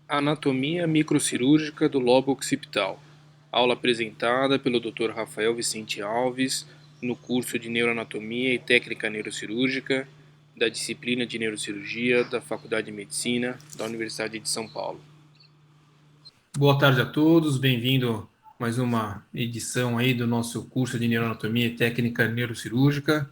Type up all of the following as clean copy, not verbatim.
Anatomia microcirúrgica do lobo occipital. Aula apresentada pelo Dr. Rafael Vicente Alves no curso de Neuroanatomia e Técnica Neurocirúrgica da disciplina de Neurocirurgia da Faculdade de Medicina da Universidade de São Paulo. Boa tarde a todos, bem-vindo a mais uma edição aí do nosso curso de Neuroanatomia e Técnica Neurocirúrgica.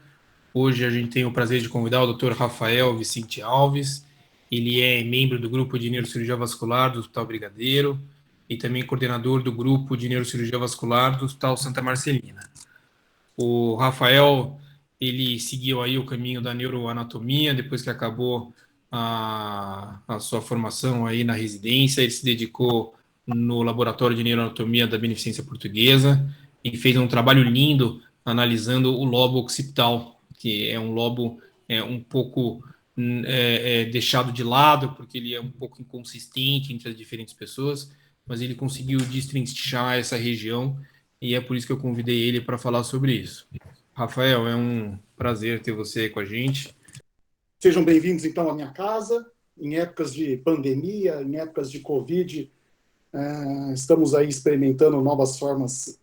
Hoje a gente tem o prazer de convidar o Dr. Rafael Vicente Alves. Ele é membro do grupo de Neurocirurgia Vascular do Hospital Brigadeiro e também coordenador do grupo de Neurocirurgia Vascular do Hospital Santa Marcelina. O Rafael, ele seguiu aí o caminho da neuroanatomia, depois que acabou a sua formação aí na residência, ele se dedicou no Laboratório de Neuroanatomia da Beneficência Portuguesa e fez um trabalho lindo analisando o lobo occipital, que é um lobo um pouco deixado de lado, porque ele é um pouco inconsistente entre as diferentes pessoas, mas ele conseguiu destrinchar essa região e é por isso que eu convidei ele para falar sobre isso. Rafael, é um prazer ter você aí com a gente. Sejam bem-vindos, então, à minha casa. Em épocas de pandemia, em épocas de Covid, estamos aí experimentando novas formas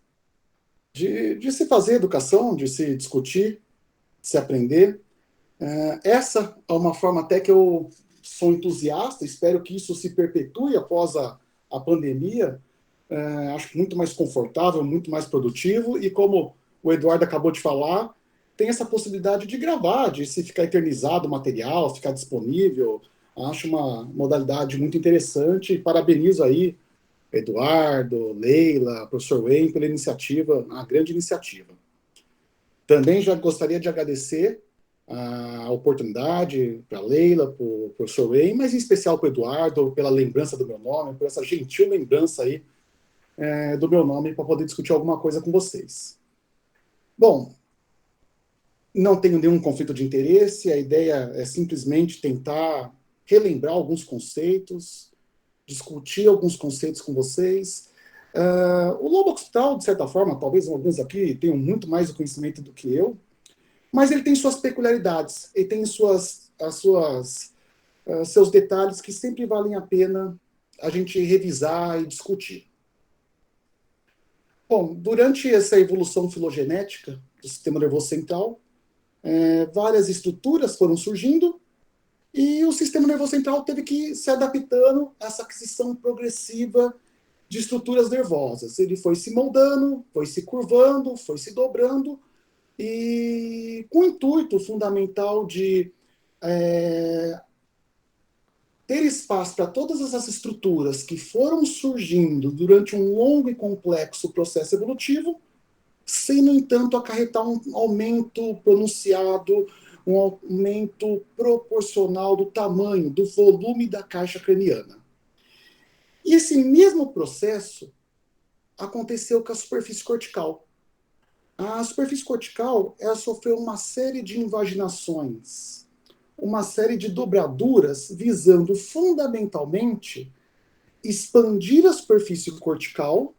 de se fazer educação, de se discutir, de se aprender. Essa é uma forma até que eu sou entusiasta, espero que isso se perpetue após a pandemia. Acho muito mais confortável, muito mais produtivo, e como o Eduardo acabou de falar, tem essa possibilidade de gravar, de se ficar eternizado o material, ficar disponível. Acho uma modalidade muito interessante, e parabenizo aí Eduardo, Leila, professor Wayne pela iniciativa, uma grande iniciativa. Também já gostaria de agradecer a oportunidade para a Leila, para o professor Wayne, mas em especial para o Eduardo, pela lembrança do meu nome, por essa gentil lembrança aí do meu nome para poder discutir alguma coisa com vocês. Bom, não tenho nenhum conflito de interesse, a ideia é simplesmente tentar relembrar alguns conceitos, discutir alguns conceitos com vocês. O lobo occipital, de certa forma, talvez alguns aqui tenham muito mais o conhecimento do que eu, mas ele tem suas peculiaridades, ele tem seus detalhes que sempre valem a pena a gente revisar e discutir. Bom, durante essa evolução filogenética do sistema nervoso central, várias estruturas foram surgindo e o sistema nervoso central teve que se adaptando a essa aquisição progressiva de estruturas nervosas. Ele foi se moldando, foi se curvando, foi se dobrando, e com o intuito fundamental de ter espaço para todas essas estruturas que foram surgindo durante um longo e complexo processo evolutivo, sem, no entanto, acarretar um aumento pronunciado, um aumento proporcional do tamanho, do volume da caixa craniana. E esse mesmo processo aconteceu com a superfície cortical. A superfície cortical ela sofreu uma série de invaginações, uma série de dobraduras visando fundamentalmente expandir a superfície cortical,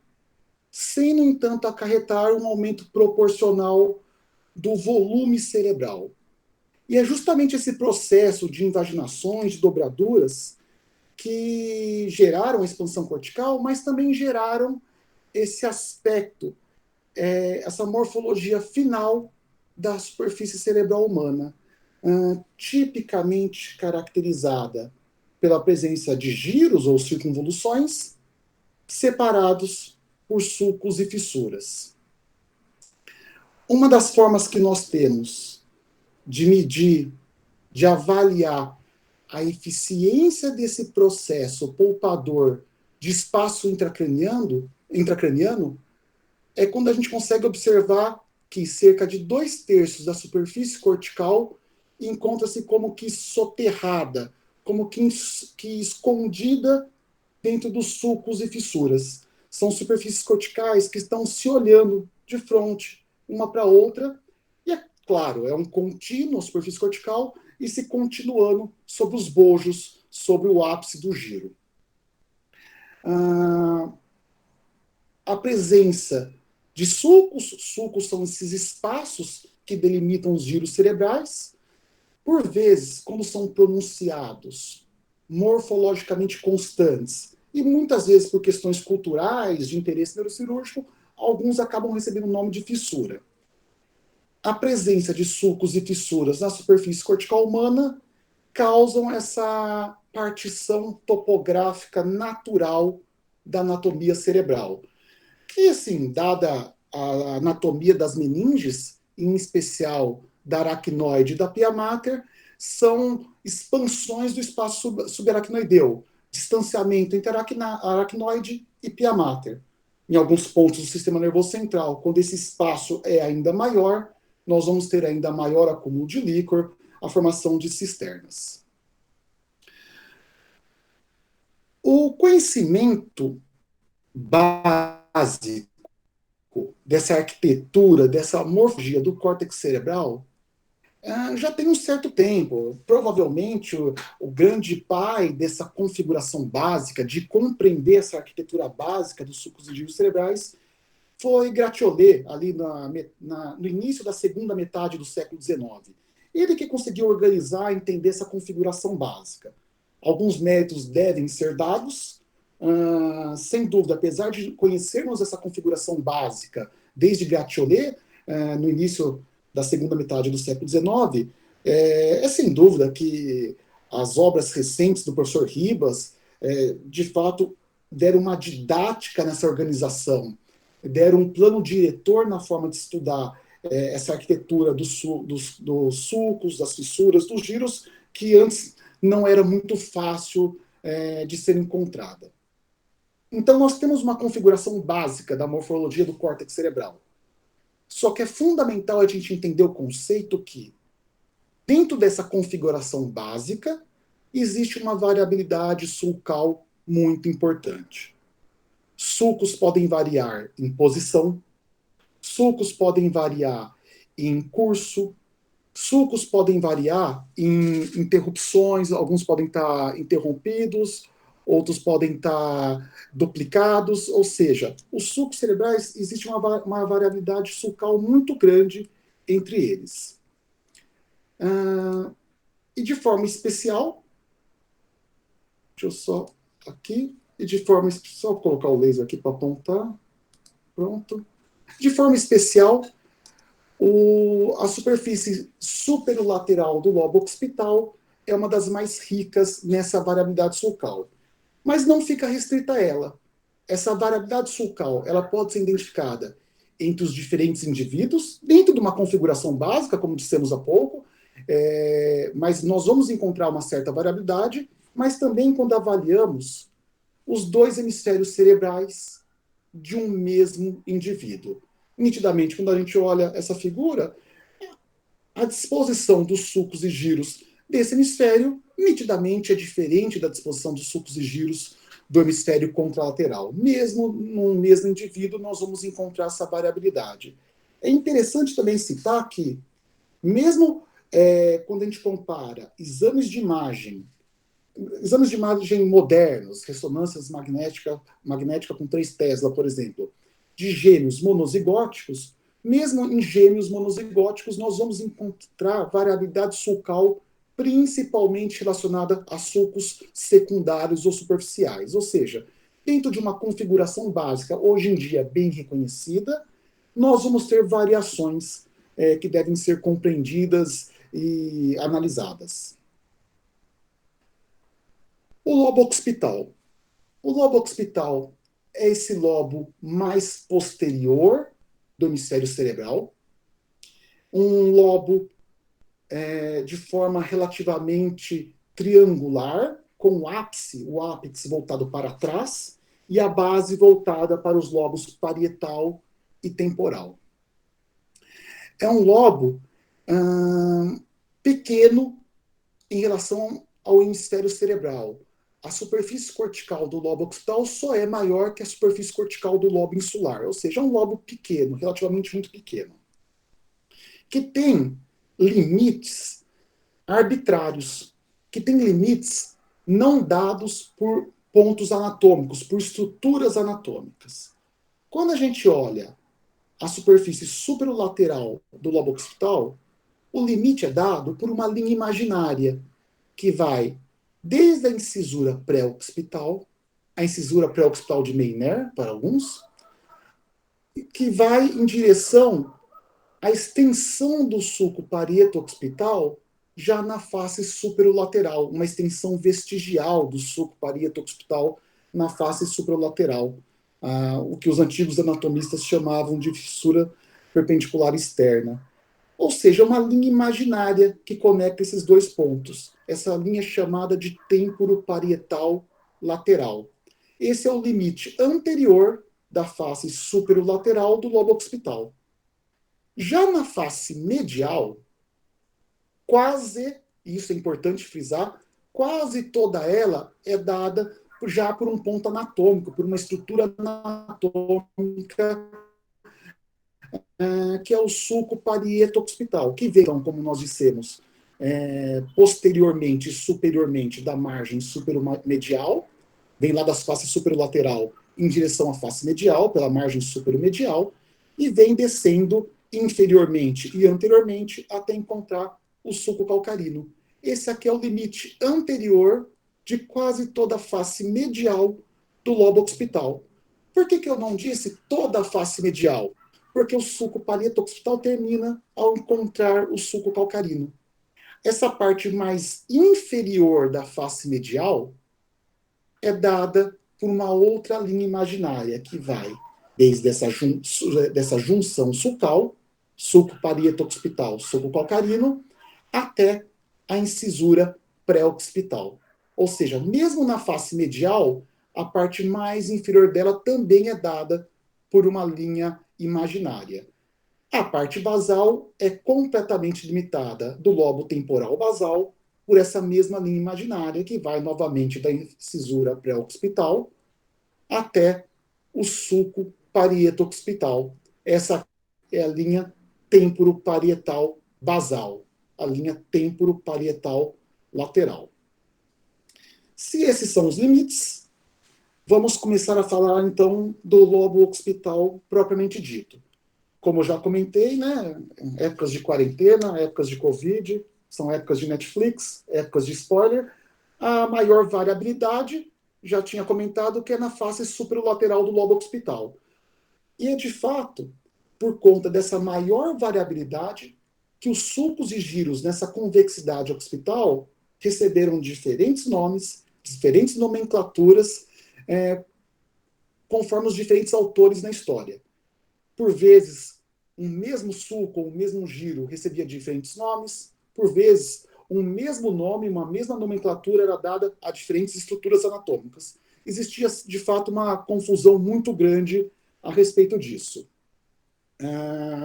sem, no entanto, acarretar um aumento proporcional do volume cerebral. E é justamente esse processo de invaginações, de dobraduras, que geraram a expansão cortical, mas também geraram esse aspecto, essa morfologia final da superfície cerebral humana, tipicamente caracterizada pela presença de giros ou circunvoluções separados por sulcos e fissuras. Uma das formas que nós temos de medir, de avaliar a eficiência desse processo poupador de espaço intracraniano é quando a gente consegue observar que cerca de 2/3 da superfície cortical encontra-se como que soterrada, como que escondida dentro dos sulcos e fissuras. São superfícies corticais que estão se olhando de frente, uma para a outra, e é claro, é um contínuo, a superfície cortical, e se continuando sobre os bojos, sobre o ápice do giro. A presença de sulcos são esses espaços que delimitam os giros cerebrais. Por vezes, quando são pronunciados morfologicamente constantes. E muitas vezes, por questões culturais, de interesse neurocirúrgico, alguns acabam recebendo o nome de fissura. A presença de sulcos e fissuras na superfície cortical humana causam essa partição topográfica natural da anatomia cerebral. Que, assim, dada a anatomia das meninges, em especial da aracnoide e da pia mater, são expansões do espaço subaracnoideu, distanciamento entre aracnoide e pia mater. Em alguns pontos do sistema nervoso central, quando esse espaço é ainda maior, nós vamos ter ainda maior acúmulo de líquor, a formação de cisternas. O conhecimento básico dessa arquitetura, dessa morfologia do córtex cerebral, já tem um certo tempo. Provavelmente o grande pai dessa configuração básica, de compreender essa arquitetura básica dos sulcos e giros cerebrais, foi Gratiolet, ali no início da segunda metade do século XIX. Ele que conseguiu organizar e entender essa configuração básica. Alguns méritos devem ser dados, sem dúvida, apesar de conhecermos essa configuração básica desde Gratiolet, no início da segunda metade do século XIX, é sem dúvida que as obras recentes do professor Ribas, de fato, deram uma didática nessa organização, deram um plano diretor na forma de estudar essa arquitetura dos sulcos, das fissuras, dos giros, que antes não era muito fácil de ser encontrada. Então, nós temos uma configuração básica da morfologia do córtex cerebral. Só que é fundamental a gente entender o conceito que, dentro dessa configuração básica, existe uma variabilidade sulcal muito importante. Sulcos podem variar em posição, sulcos podem variar em curso, sulcos podem variar em interrupções, alguns podem estar interrompidos, outros podem estar duplicados, ou seja, os sulcos cerebrais, existe uma variabilidade sulcal muito grande entre eles. E de forma especial, deixa eu só aqui, e de forma especial, vou colocar o laser aqui para apontar, pronto. De forma especial, a superfície superolateral do lobo occipital é uma das mais ricas nessa variabilidade sulcal. Mas não fica restrita a ela. Essa variabilidade sulcal, ela pode ser identificada entre os diferentes indivíduos, dentro de uma configuração básica, como dissemos há pouco, mas nós vamos encontrar uma certa variabilidade, mas também quando avaliamos os dois hemisférios cerebrais de um mesmo indivíduo. Nitidamente, quando a gente olha essa figura, a disposição dos sulcos e giros desse hemisfério, nitidamente é diferente da disposição dos sulcos e giros do hemisfério contralateral. Mesmo no mesmo indivíduo, nós vamos encontrar essa variabilidade. É interessante também citar que, mesmo quando a gente compara exames de imagem modernos, ressonâncias magnética com 3 Tesla, por exemplo, de gêmeos monozigóticos, mesmo em gêmeos monozigóticos, nós vamos encontrar variabilidade sulcal principalmente relacionada a sulcos secundários ou superficiais. Ou seja, dentro de uma configuração básica, hoje em dia bem reconhecida, nós vamos ter variações que devem ser compreendidas e analisadas. O lobo occipital. O lobo occipital é esse lobo mais posterior do hemisfério cerebral, um lobo de forma relativamente triangular, com o ápice voltado para trás, e a base voltada para os lobos parietal e temporal. É um lobo pequeno em relação ao hemisfério cerebral. A superfície cortical do lobo occipital só é maior que a superfície cortical do lobo insular, ou seja, é um lobo pequeno, relativamente muito pequeno, que tem limites arbitrários, que tem limites não dados por pontos anatômicos, por estruturas anatômicas. Quando a gente olha a superfície superolateral do lobo occipital, o limite é dado por uma linha imaginária que vai desde a incisura pré-occipital, a incisura pré-occipital de Meiner, para alguns, que vai em direção à extensão do sulco parieto-occipital já na face superolateral, uma extensão vestigial do sulco parieto-occipital na face superolateral, o que os antigos anatomistas chamavam de fissura perpendicular externa. Ou seja, uma linha imaginária que conecta esses dois pontos. Essa linha é chamada de têmporo parietal lateral. Esse é o limite anterior da face superolateral do lobo occipital. Já na face medial, quase, isso é importante frisar, quase toda ela é dada já por um ponto anatômico, por uma estrutura anatômica que é o sulco parieto-occipital, que vem, então, como nós dissemos, posteriormente e superiormente da margem superomedial, vem lá das faces superolateral em direção à face medial, pela margem superomedial, e vem descendo inferiormente e anteriormente até encontrar o sulco calcarino. Esse aqui é o limite anterior de quase toda a face medial do lobo occipital. Por que eu não disse toda a face medial? Porque o sulco parieto-occipital termina ao encontrar o sulco calcarino. Essa parte mais inferior da face medial é dada por uma outra linha imaginária que vai desde dessa junção sulcal, sulco parieto-occipital, sulco calcarino, até a incisura pré-occipital. Ou seja, mesmo na face medial, a parte mais inferior dela também é dada por uma linha imaginária. A parte basal é completamente limitada do lobo temporal basal por essa mesma linha imaginária que vai novamente da incisura pré-occipital até o sulco parieto-occipital. Essa é a linha temporo-parietal basal, a linha temporo-parietal lateral. Se esses são os limites, vamos começar a falar, então, do lobo occipital propriamente dito. Como eu já comentei, né, épocas de quarentena, épocas de Covid, são épocas de Netflix, épocas de spoiler, a maior variabilidade, já tinha comentado, que é na face superolateral do lobo occipital. E é, de fato, por conta dessa maior variabilidade, que os sulcos e giros nessa convexidade occipital receberam diferentes nomes, diferentes nomenclaturas, conforme os diferentes autores na história. Por vezes, um mesmo sulco ou um mesmo giro recebia diferentes nomes, por vezes, um mesmo nome, uma mesma nomenclatura era dada a diferentes estruturas anatômicas. Existia, de fato, uma confusão muito grande a respeito disso.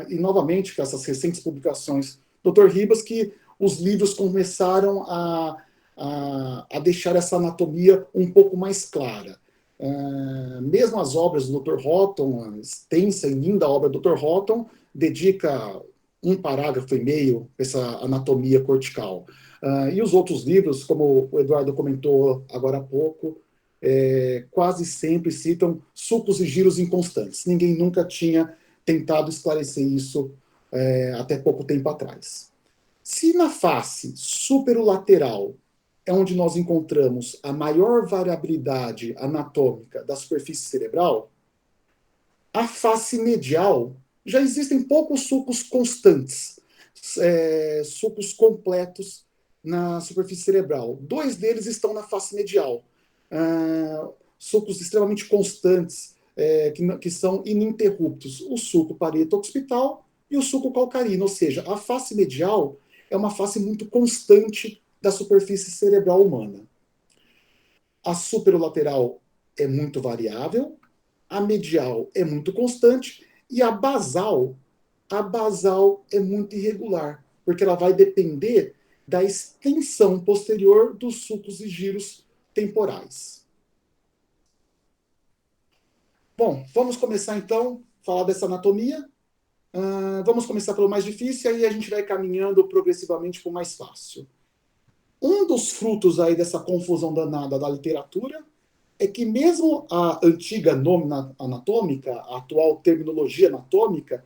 E, novamente, com essas recentes publicações do Dr. Ribas, que os livros começaram a deixar essa anatomia um pouco mais clara. Mesmo as obras do Dr. Houghton, a extensa e linda obra do Dr. Houghton, dedica um parágrafo e meio a essa anatomia cortical. E os outros livros, como o Eduardo comentou agora há pouco, quase sempre citam sulcos e giros inconstantes. Ninguém nunca tinha tentado esclarecer isso até pouco tempo atrás. Se na face superolateral é onde nós encontramos a maior variabilidade anatômica da superfície cerebral, a face medial já existem poucos sulcos constantes, sulcos completos na superfície cerebral. 2 deles estão na face medial, sulcos extremamente constantes, que são ininterruptos, o sulco parieto-occipital e o sulco calcarino, ou seja, a face medial é uma face muito constante da superfície cerebral humana. A superolateral é muito variável, a medial é muito constante e a basal é muito irregular, porque ela vai depender da extensão posterior dos sulcos e giros temporais. Bom, vamos começar então a falar dessa anatomia. Vamos começar pelo mais difícil e aí a gente vai caminhando progressivamente para o mais fácil. Um dos frutos aí dessa confusão danada da literatura é que mesmo a antiga nome anatômica, a atual terminologia anatômica,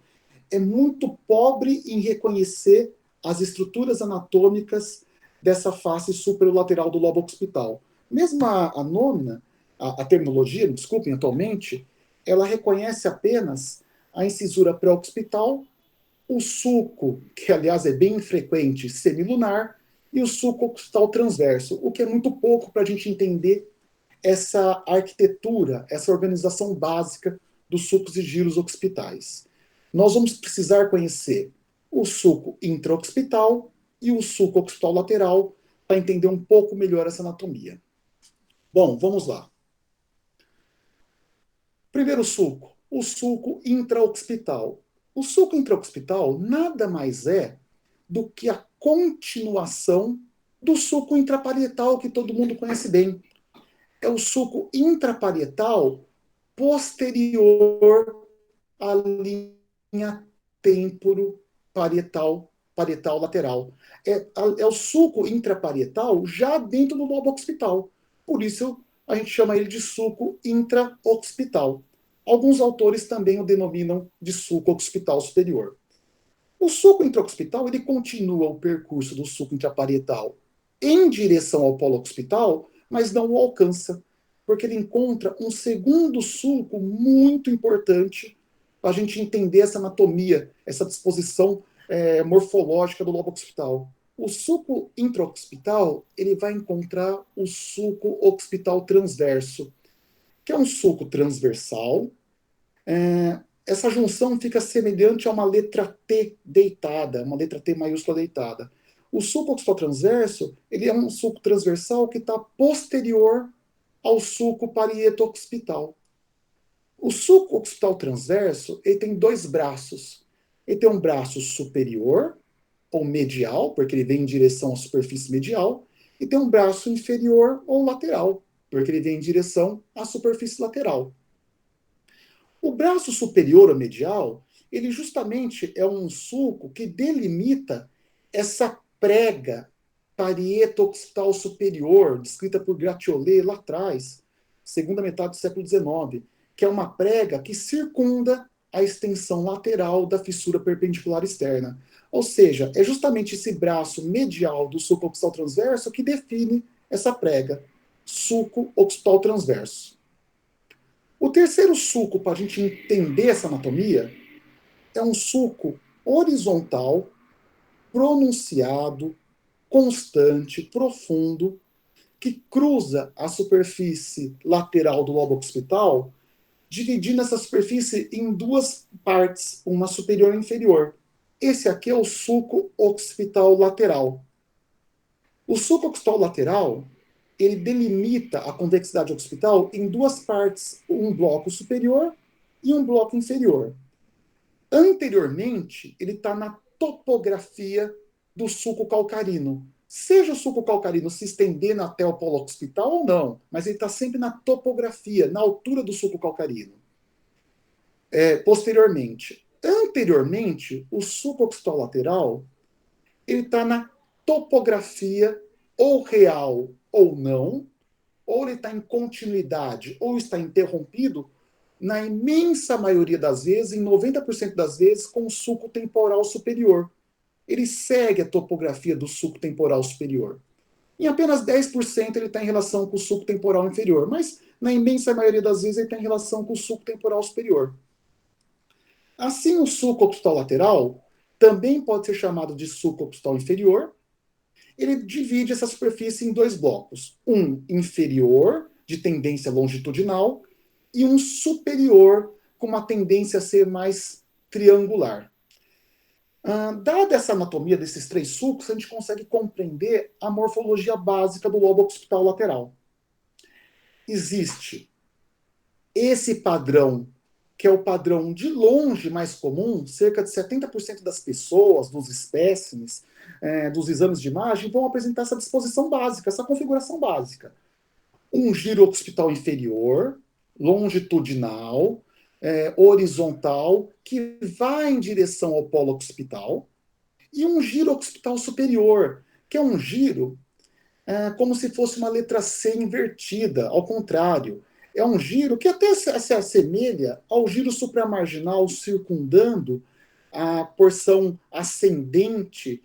é muito pobre em reconhecer as estruturas anatômicas dessa face superolateral do lobo occipital. Mesmo a nômina, a terminologia, desculpem, atualmente, ela reconhece apenas a incisura pré-occipital, o sulco, que aliás é bem frequente, semilunar, e o sulco occipital transverso, o que é muito pouco para a gente entender essa arquitetura, essa organização básica dos sulcos e giros occipitais. Nós vamos precisar conhecer o sulco intraoccipital e o sulco occipital lateral para entender um pouco melhor essa anatomia. Bom, vamos lá. Primeiro sulco, o sulco intraoccipital. O sulco intraoccipital nada mais é do que a continuação do sulco intraparietal que todo mundo conhece bem. É o sulco intraparietal posterior à linha temporo-parietal lateral. É o sulco intraparietal já dentro do lobo occipital. Por isso, a gente chama ele de sulco intraoccipital. Alguns autores também o denominam de sulco occipital superior. O sulco intraoccipital ele continua o percurso do sulco intraparietal em direção ao polo occipital, mas não o alcança, porque ele encontra um segundo sulco muito importante para a gente entender essa anatomia, essa disposição morfológica do lobo occipital. O sulco intraoccipital ele vai encontrar o sulco occipital transverso, que é um sulco transversal. Essa junção fica semelhante a uma letra T deitada, uma letra T maiúscula deitada. O sulco occipital transverso ele é um sulco transversal que está posterior ao sulco parieto-occipital. O sulco occipital transverso ele tem dois braços. Ele tem um braço superior, ou medial, porque ele vem em direção à superfície medial, e tem um braço inferior ou lateral, porque ele vem em direção à superfície lateral. O braço superior ou medial, ele justamente é um sulco que delimita essa prega parieto-occipital superior, descrita por Gratiolet lá atrás, segunda metade do século XIX, que é uma prega que circunda a extensão lateral da fissura perpendicular externa. Ou seja, é justamente esse braço medial do sulco occipital transverso que define essa prega, sulco occipital transverso. O terceiro sulco, para a gente entender essa anatomia, é um sulco horizontal, pronunciado, constante, profundo, que cruza a superfície lateral do lobo occipital, dividindo essa superfície em duas partes, uma superior e inferior. Esse aqui é o sulco occipital lateral. O sulco occipital lateral, ele delimita a convexidade occipital em duas partes, um bloco superior e um bloco inferior. Anteriormente, ele está na topografia do sulco calcarino. Seja o sulco calcarino se estendendo até o polo occipital ou não, mas ele está sempre na topografia, na altura do sulco calcarino. Posteriormente. Anteriormente, o sulco occipital lateral ele está na topografia ou real ou não, ou ele está em continuidade ou está interrompido, na imensa maioria das vezes, em 90% das vezes, com o sulco temporal superior. Ele segue a topografia do sulco temporal superior. Em apenas 10% ele está em relação com o sulco temporal inferior, mas na imensa maioria das vezes ele está em relação com o sulco temporal superior. Assim, o sulco occipital lateral também pode ser chamado de sulco occipital inferior. Ele divide essa superfície em dois blocos. Um inferior, de tendência longitudinal, e um superior, com uma tendência a ser mais triangular. Dada essa anatomia desses três sulcos, a gente consegue compreender a morfologia básica do lobo occipital lateral. Existe esse padrão, que é o padrão de longe mais comum, cerca de 70% das pessoas, dos espécimes, dos exames de imagem, vão apresentar essa disposição básica, essa configuração básica. Um giro occipital inferior, longitudinal, horizontal, que vai em direção ao polo occipital, e um giro occipital superior, que é um giro como se fosse uma letra C invertida, ao contrário. É um giro que até se assemelha ao giro supramarginal circundando a porção ascendente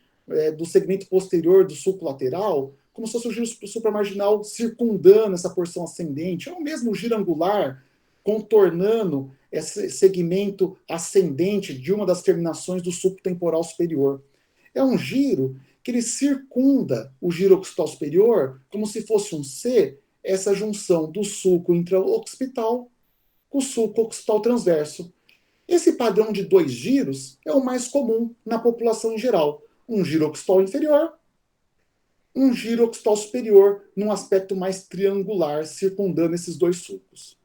do segmento posterior do sulco lateral, como se fosse o giro supramarginal circundando essa porção ascendente, ou mesmo o giro angular contornando esse segmento ascendente de uma das terminações do sulco temporal superior. É um giro que ele circunda o giro occipital superior como se fosse um C, essa junção do sulco intraoccipital com o sulco occipital transverso. Esse padrão de 2 giros é o mais comum na população em geral. Um giro occipital inferior, um giro occipital superior, num aspecto mais triangular, circundando esses 2 sulcos.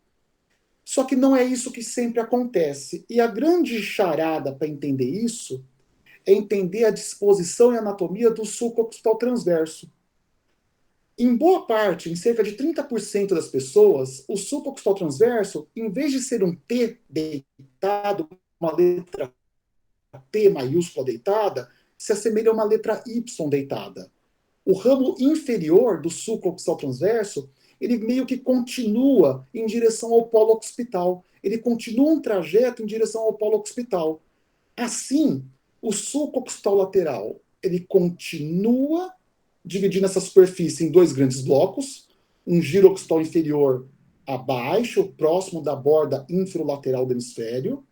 Só que não é isso que sempre acontece. E a grande charada para entender isso é entender a disposição e anatomia do sulco occipital transverso. Em boa parte, em cerca de 30% das pessoas, o sulco occipital transverso, em vez de ser um T deitado, uma letra T maiúscula deitada, se assemelha a uma letra Y deitada. O ramo inferior do sulco occipital transverso, ele meio que continua em direção ao polo occipital. Ele continua um trajeto em direção ao polo occipital. Assim, o sulco occipital lateral, ele continua dividindo essa superfície em 2 grandes blocos, um giro occipital inferior abaixo, próximo da borda inferolateral do hemisfério,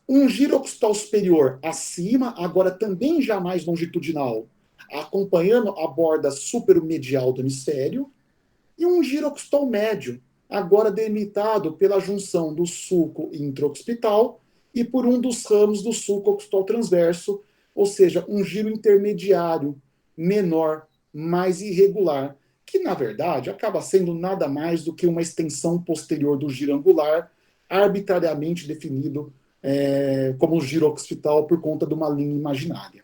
um giro occipital superior acima, agora também já mais longitudinal, acompanhando a borda supermedial do hemisfério, e um giro occipital médio, agora delimitado pela junção do sulco intraoccipital e por um dos ramos do sulco occipital transverso, ou seja, um giro intermediário menor, mais irregular, que na verdade acaba sendo nada mais do que uma extensão posterior do giro angular, arbitrariamente definido como giro occipital por conta de uma linha imaginária.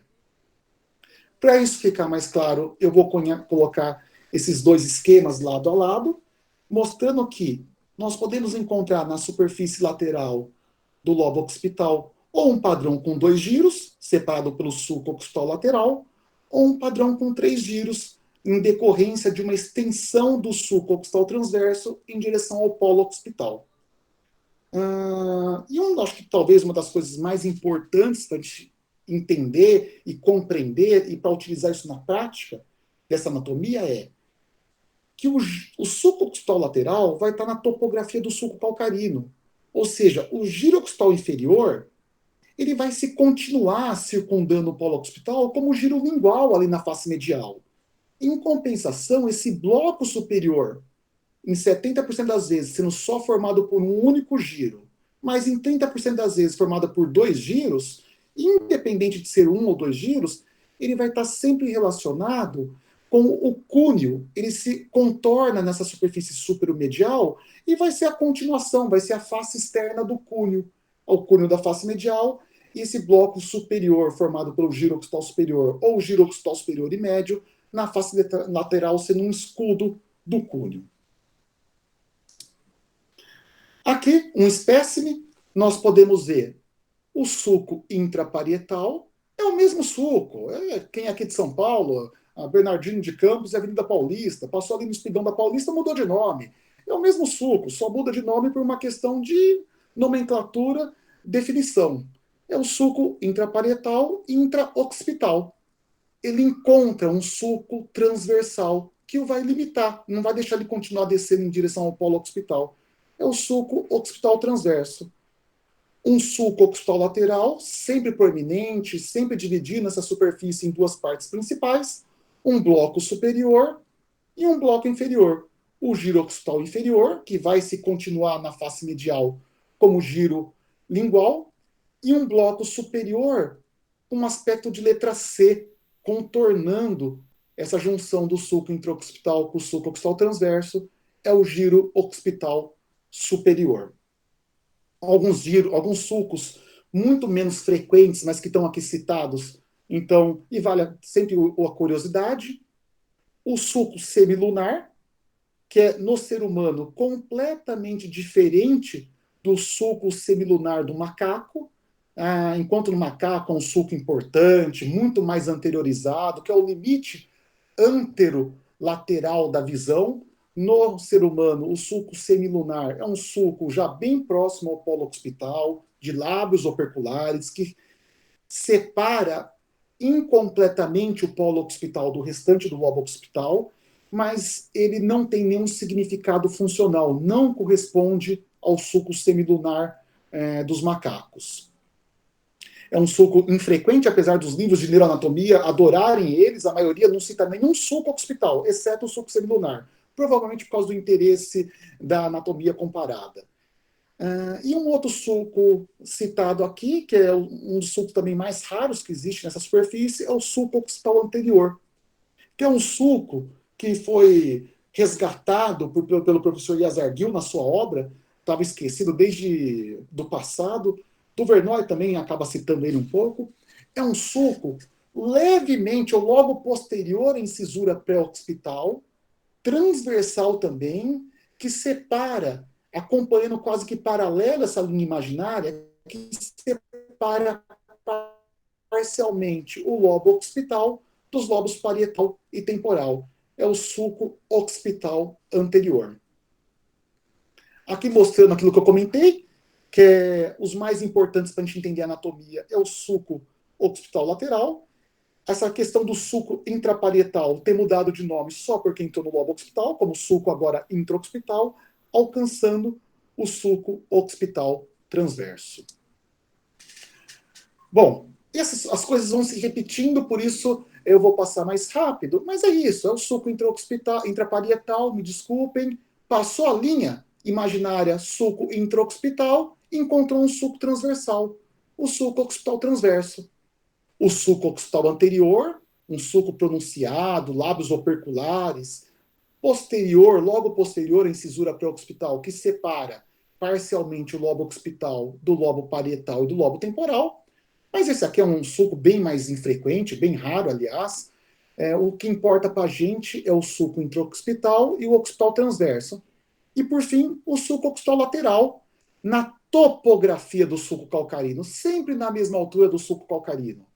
Para isso ficar mais claro, eu vou colocar esses 2 esquemas lado a lado, mostrando que nós podemos encontrar na superfície lateral do lobo occipital ou um padrão com 2 giros, separado pelo sulco occipital lateral, ou um padrão com 3 giros, em decorrência de uma extensão do sulco occipital transverso em direção ao polo occipital. Acho que talvez uma das coisas mais importantes para a gente entender e compreender e para utilizar isso na prática dessa anatomia é que o sulco occipital lateral vai estar na topografia do sulco calcarino. Ou seja, o giro occipital inferior ele vai se continuar circundando o polo occipital como giro lingual ali na face medial. Em compensação, esse bloco superior, em 70% das vezes, sendo só formado por um único giro, mas em 30% das vezes formado por 2 giros, independente de ser 1 ou 2 giros, ele vai estar sempre relacionado com o cúneo. Ele se contorna nessa superfície superomedial e vai ser a continuação, vai ser a face externa do cúneo, ao cúneo da face medial, e esse bloco superior formado pelo giro occipital superior ou giro occipital superior e médio, na face lateral sendo um escudo do cúneo. Aqui, um espécime, nós podemos ver o sulco intraparietal, é o mesmo sulco. Quem é aqui de São Paulo, a Bernardino de Campos e a Avenida Paulista, passou ali no Espigão da Paulista, mudou de nome. É o mesmo sulco, só muda de nome por uma questão de nomenclatura, definição. É o sulco intraparietal e intraoccipital. Ele encontra um sulco transversal que o vai limitar, não vai deixar ele continuar descendo em direção ao polo occipital. É o sulco occipital transverso. Um sulco occipital lateral, sempre proeminente, sempre dividindo essa superfície em 2 partes principais, um bloco superior e um bloco inferior. O giro occipital inferior, que vai se continuar na face medial como giro lingual, e um bloco superior com um aspecto de letra C, contornando essa junção do sulco intraoccipital com o sulco occipital transverso, é o giro occipital superior. Alguns sulcos muito menos frequentes, mas que estão aqui citados, então, e vale sempre a curiosidade, o sulco semilunar, que é no ser humano completamente diferente do sulco semilunar do macaco, enquanto no macaco é um sulco importante, muito mais anteriorizado, que é o limite anterolateral da visão. No ser humano, o sulco semilunar é um sulco já bem próximo ao polo occipital, de lábios operculares, que separa incompletamente o polo occipital do restante do lobo occipital, mas ele não tem nenhum significado funcional, não corresponde ao sulco semilunar dos macacos. É um sulco infrequente, apesar dos livros de neuroanatomia adorarem eles, a maioria não cita nenhum sulco occipital, exceto o sulco semilunar, provavelmente por causa do interesse da anatomia comparada. E um outro sulco citado aqui, que é um dos sulcos também mais raros que existe nessa superfície, é o sulco occipital anterior, que é um sulco que foi resgatado pelo professor Yazarguil na sua obra, estava esquecido desde do passado. Duvernoy também acaba citando ele um pouco. É um sulco levemente ou logo posterior à incisura pré-occipital, transversal também, que separa, acompanhando quase que paralela essa linha imaginária, que separa parcialmente o lobo occipital dos lobos parietal e temporal. É o sulco occipital anterior. Aqui mostrando aquilo que eu comentei, que é os mais importantes para a gente entender a anatomia, é o sulco occipital lateral. Essa questão do sulco intraparietal tem mudado de nome só porque entrou no lobo occipital, como sulco agora intraoccipital, alcançando o sulco occipital transverso. Bom, as coisas vão se repetindo, por isso eu vou passar mais rápido, mas é isso, é o sulco intraparietal, me desculpem, passou a linha imaginária sulco intraoccipital, encontrou um sulco transversal, o sulco occipital transverso. O sulco occipital anterior, um sulco pronunciado, lábios operculares, posterior, logo posterior à incisura pré-occipital, que separa parcialmente o lobo occipital do lobo parietal e do lobo temporal. Mas esse aqui é um sulco bem mais infrequente, bem raro, aliás. O que importa para a gente é o sulco intraoccipital e o occipital transverso. E, por fim, o sulco occipital lateral, na topografia do sulco calcarino, sempre na mesma altura do sulco calcarino.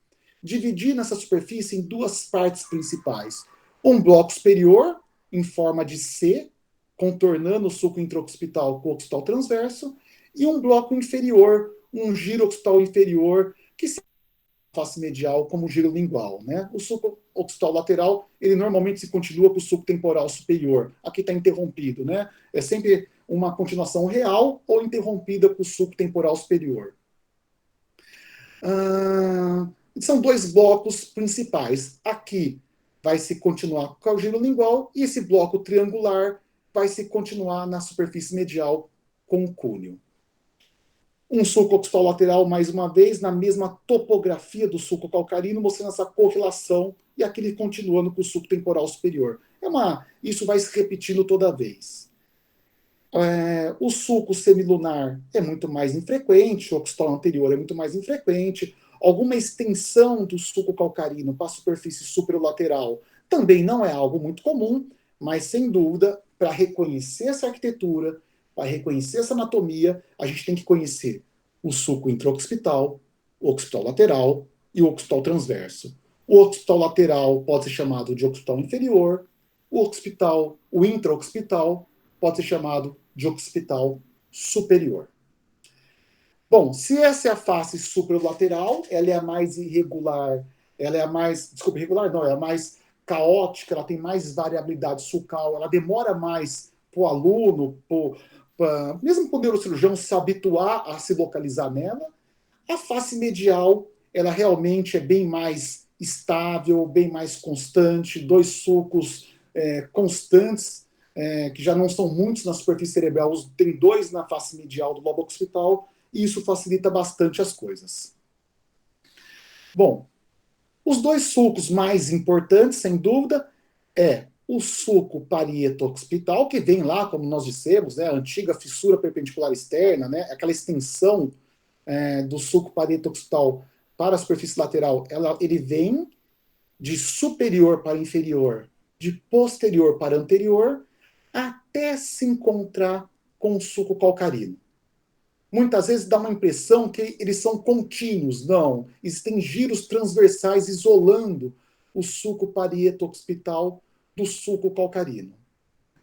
Dividir nessa superfície em duas partes principais. Um bloco superior, em forma de C, contornando o sulco intraoccipital com o occipital transverso, e um bloco inferior, um giro occipital inferior, que se face medial como giro lingual. Né? O sulco occipital lateral, ele normalmente se continua com o sulco temporal superior. Aqui está interrompido. Né? É sempre uma continuação real ou interrompida com o sulco temporal superior. São dois blocos principais. Aqui vai se continuar com o giro lingual e esse bloco triangular vai se continuar na superfície medial com o cúneo. Um sulco occipital lateral, mais uma vez, na mesma topografia do sulco calcarino, mostrando essa correlação e aquele continuando com o sulco temporal superior. Isso vai se repetindo toda vez. O sulco semilunar é muito mais infrequente, o occipital anterior é muito mais infrequente. Alguma extensão do sulco calcarino para a superfície superolateral também não é algo muito comum, mas, sem dúvida, para reconhecer essa arquitetura, para reconhecer essa anatomia, a gente tem que conhecer o sulco intraoccipital, o occipital lateral e o occipital transverso. O occipital lateral pode ser chamado de occipital inferior, o intraoccipital pode ser chamado de occipital superior. Bom, se essa é a face superolateral, ela é a mais irregular, ela é a mais, desculpa, irregular não, é a mais caótica, ela tem mais variabilidade sulcal, ela demora mais para o aluno, mesmo para o neurocirurgião se habituar a se localizar nela. A face medial, ela realmente é bem mais estável, bem mais constante, dois sulcos constantes, que já não são muitos na superfície cerebral, tem dois na face medial do lobo occipital, e isso facilita bastante as coisas. Bom, os dois sulcos mais importantes, sem dúvida, é o sulco parieto-occipital, que vem lá, como nós dissemos, né, a antiga fissura perpendicular externa, né, aquela extensão do sulco parieto-occipital para a superfície lateral, ele vem de superior para inferior, de posterior para anterior, até se encontrar com o sulco calcarino. Muitas vezes dá uma impressão que eles são contínuos. Não, existem giros transversais isolando o sulco parieto-occipital do sulco calcarino.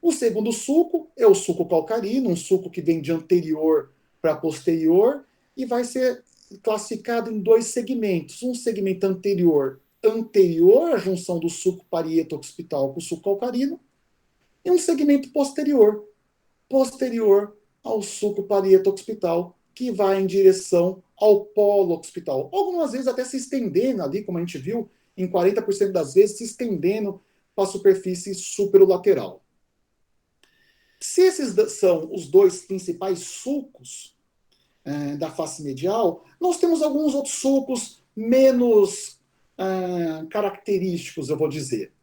O segundo sulco é o sulco calcarino, um sulco que vem de anterior para posterior e vai ser classificado em dois segmentos. Um segmento anterior anterior à junção do suco parieto-occipital com o suco calcarino e um segmento posterior ao suco parieto-occipital, que vai em direção ao polo occipital. Algumas vezes até se estendendo ali, como a gente viu, em 40% das vezes, se estendendo para a superfície superolateral. Se esses são os dois principais sulcos da face medial, nós temos alguns outros sulcos menos característicos, eu vou dizer.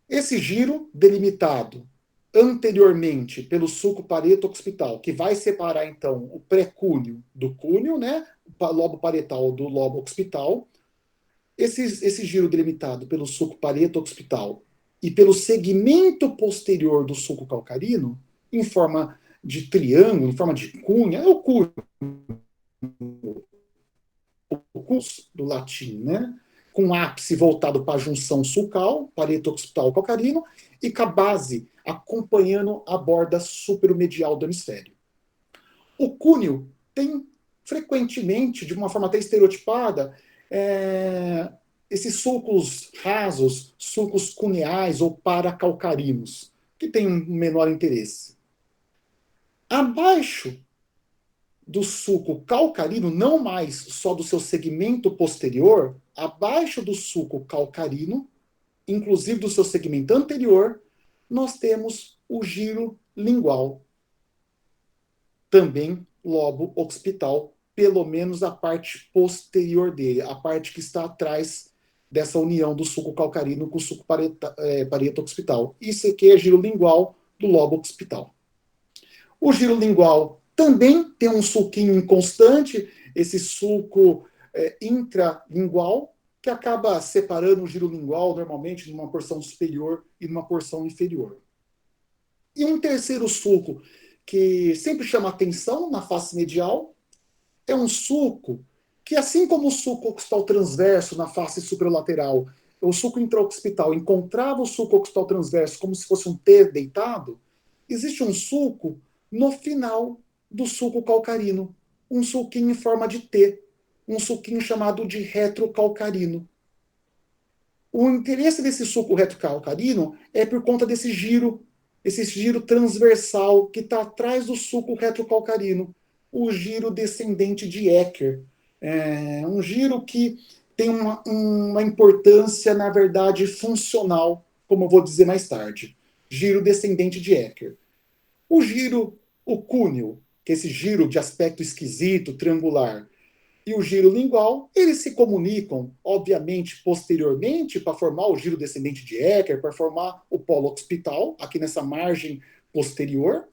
Esse giro delimitado anteriormente pelo sulco parieto-occipital, que vai separar, então, o pré-cúneo do cúneo, né? O lobo parietal do lobo occipital. Esse giro delimitado pelo sulco parieto-occipital e pelo segmento posterior do sulco calcarino, em forma de triângulo, em forma de cunha, é o cúneo do latim, né? Com ápice voltado para a junção sulcal, parieto-occipital calcarino, e com a base acompanhando a borda superomedial do hemisfério. O cúneo tem, frequentemente, de uma forma até estereotipada, esses sulcos rasos, sulcos cuneais ou paracalcarinos, que têm um menor interesse. Abaixo do sulco calcarino, não mais só do seu segmento posterior, abaixo do sulco calcarino, inclusive do seu segmento anterior, nós temos o giro lingual, também lobo occipital, pelo menos a parte posterior dele, a parte que está atrás dessa união do sulco calcarino com o sulco parieto-occipital. Isso aqui é giro lingual do lobo occipital. O giro lingual também tem um sulquinho inconstante, esse sulco intralingual, que acaba separando o giro lingual normalmente numa porção superior e numa porção inferior. E um terceiro sulco que sempre chama atenção na face medial é um sulco que, assim como o sulco occipital transverso na face superolateral, o sulco intraoccipital encontrava o sulco occipital transverso como se fosse um T deitado, existe um sulco no final do sulco calcarino, um sulquinho em forma de T, um sulquinho chamado de retrocalcarino. O interesse desse sulco retrocalcarino é por conta desse giro transversal que está atrás do sulco retrocalcarino, o giro descendente de Ecker. É um giro que tem uma importância, na verdade, funcional, como eu vou dizer mais tarde. Giro descendente de Ecker. O cúneo, que é esse giro de aspecto esquisito, triangular, e o giro lingual, eles se comunicam, obviamente, posteriormente, para formar o giro descendente de Ecker, para formar o polo occipital, aqui nessa margem posterior,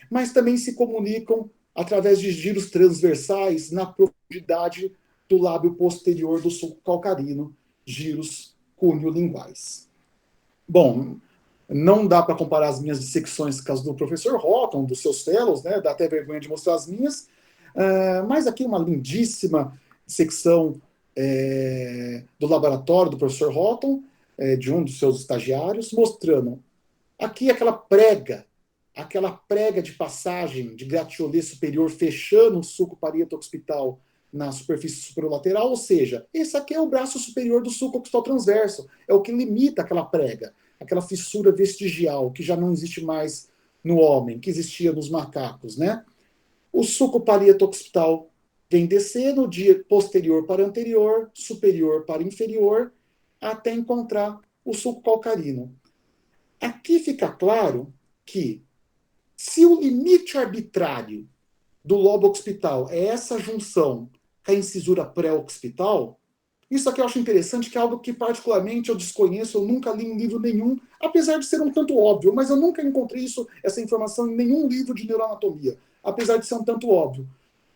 mas também se comunicam através de giros transversais na profundidade do lábio posterior do sulco calcarino, giros cúneo-linguais. Bom, não dá para comparar as minhas dissecções com as do professor Houghton, dos seus fellows, né? Dá até vergonha de mostrar as minhas, mas aqui uma lindíssima secção do laboratório do professor Houghton, de um dos seus estagiários, mostrando aqui aquela prega de passagem de gratiolê superior fechando o sulco parieto-occipital na superfície superolateral, ou seja, esse aqui é o braço superior do sulco occipital transverso, é o que limita aquela prega, aquela fissura vestigial que já não existe mais no homem, que existia nos macacos, né? O sulco parieto-occipital vem descendo de posterior para anterior, superior para inferior, até encontrar o sulco calcarino. Aqui fica claro que, se o limite arbitrário do lobo occipital é essa junção com a incisura pré-occipital, isso aqui eu acho interessante, que é algo que particularmente eu desconheço, eu nunca li em livro nenhum, apesar de ser um tanto óbvio, mas eu nunca encontrei essa informação em nenhum livro de neuroanatomia, apesar de ser um tanto óbvio.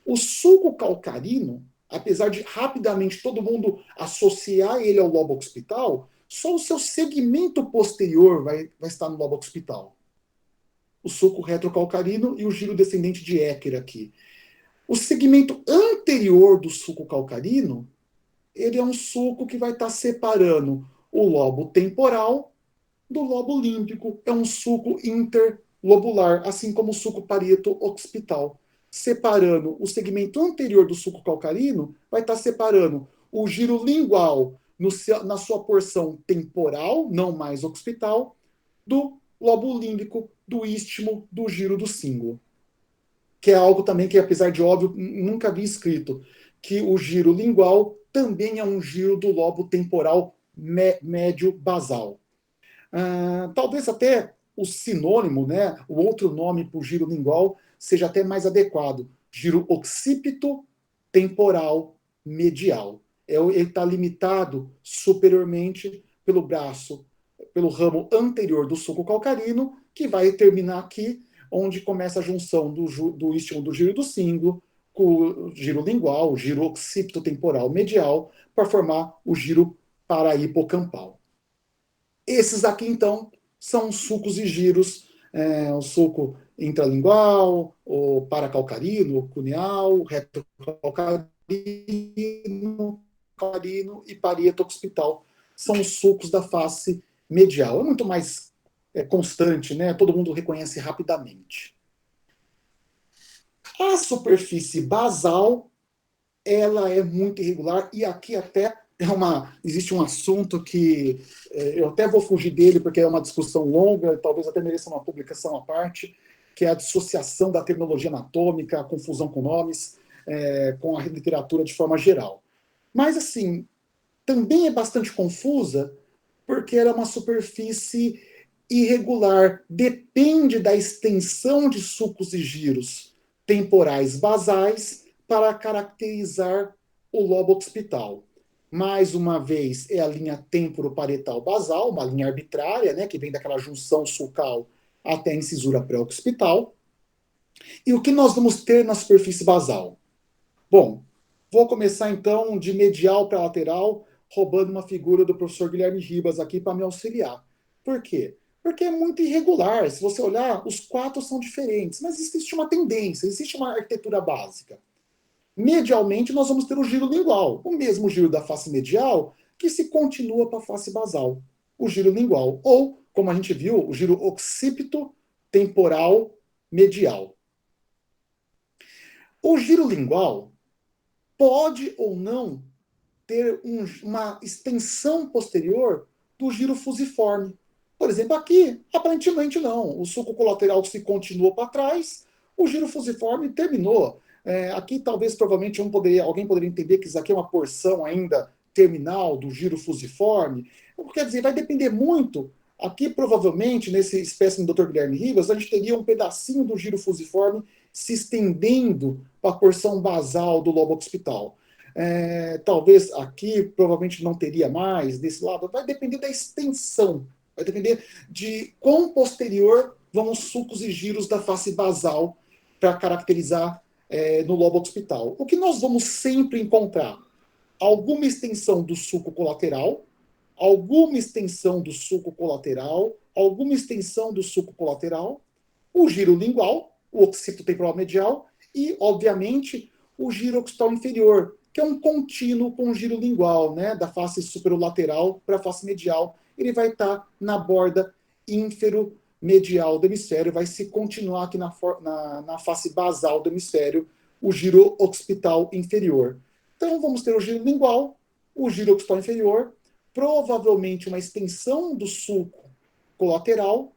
O sulco calcarino, apesar de rapidamente todo mundo associar ele ao lobo occipital, só o seu segmento posterior vai estar no lobo occipital. O sulco retrocalcarino e o giro descendente de Ecker aqui. O segmento anterior do sulco calcarino, ele é um sulco que vai estar separando o lobo temporal do lobo límbico. É um sulco interlobular, assim como o sulco parieto-occipital. Separando o segmento anterior do sulco calcarino, vai estar separando o giro lingual na sua porção temporal, não mais occipital, do lobo límbico, do istmo, do giro do cíngulo. Que é algo também que, apesar de óbvio, nunca vi escrito, que o giro lingual também é um giro do lobo temporal médio basal. Talvez até o sinônimo, né, o outro nome para o giro lingual, seja até mais adequado. Giro occipito temporal medial. Ele está limitado superiormente pelo braço, pelo ramo anterior do sulco calcarino, que vai terminar aqui, onde começa a junção do istmo do giro do cíngulo com o giro lingual, o giro occipito temporal medial, para formar o giro parahipocampal. Esses aqui, então, são sulcos e giros, o sulco intralingual, o paracalcarino, o cuneal, o retrocalcarino, e parieto occipital. São os sulcos da face medial. É muito mais constante, né? Todo mundo reconhece rapidamente. A superfície basal, ela é muito irregular, e aqui até existe um assunto que eu até vou fugir dele porque é uma discussão longa, talvez até mereça uma publicação à parte, que é a dissociação da terminologia anatômica, a confusão com nomes, com a literatura de forma geral. Mas, assim, também é bastante confusa porque ela é uma superfície irregular, depende da extensão de sulcos e giros temporais basais para caracterizar o lobo occipital. Mais uma vez, é a linha temporoparietal basal, uma linha arbitrária, né, que vem daquela junção sulcal até a incisura pré-occipital. E o que nós vamos ter na superfície basal? Bom, vou começar então de medial para lateral, roubando uma figura do professor Guilherme Ribas aqui para me auxiliar. Por quê? Porque é muito irregular. Se você olhar, os quatro são diferentes, mas existe uma tendência, existe uma arquitetura básica. Medialmente, nós vamos ter o giro lingual, o mesmo giro da face medial que se continua para a face basal, o giro lingual. Ou, como a gente viu, o giro occipito temporal medial. O giro lingual pode ou não ter uma extensão posterior do giro fusiforme. Por exemplo, aqui, aparentemente não. O sulco colateral se continuou para trás, o giro fusiforme terminou. Aqui, talvez, provavelmente, alguém poderia entender que isso aqui é uma porção ainda terminal do giro fusiforme. Quer dizer, vai depender muito. Aqui, provavelmente, nesse espécime do Dr. Guilherme Ribas, a gente teria um pedacinho do giro fusiforme se estendendo para a porção basal do lobo occipital. Talvez aqui, provavelmente, não teria mais, desse lado. Vai depender da extensão. Vai depender de quão posterior vão os sulcos e giros da face basal para caracterizar no lobo occipital. O que nós vamos sempre encontrar? Alguma extensão do sulco colateral, alguma extensão do sulco colateral, alguma extensão do sulco colateral, o giro lingual, o occipito temporal medial e, obviamente, o giro occipital inferior, que é um contínuo com o giro lingual, né, da face superolateral para a face medial. Ele vai estar na borda ínfero-medial do hemisfério, vai se continuar aqui na face basal do hemisfério, o giro occipital inferior. Então, vamos ter o giro lingual, o giro occipital inferior, provavelmente uma extensão do sulco colateral.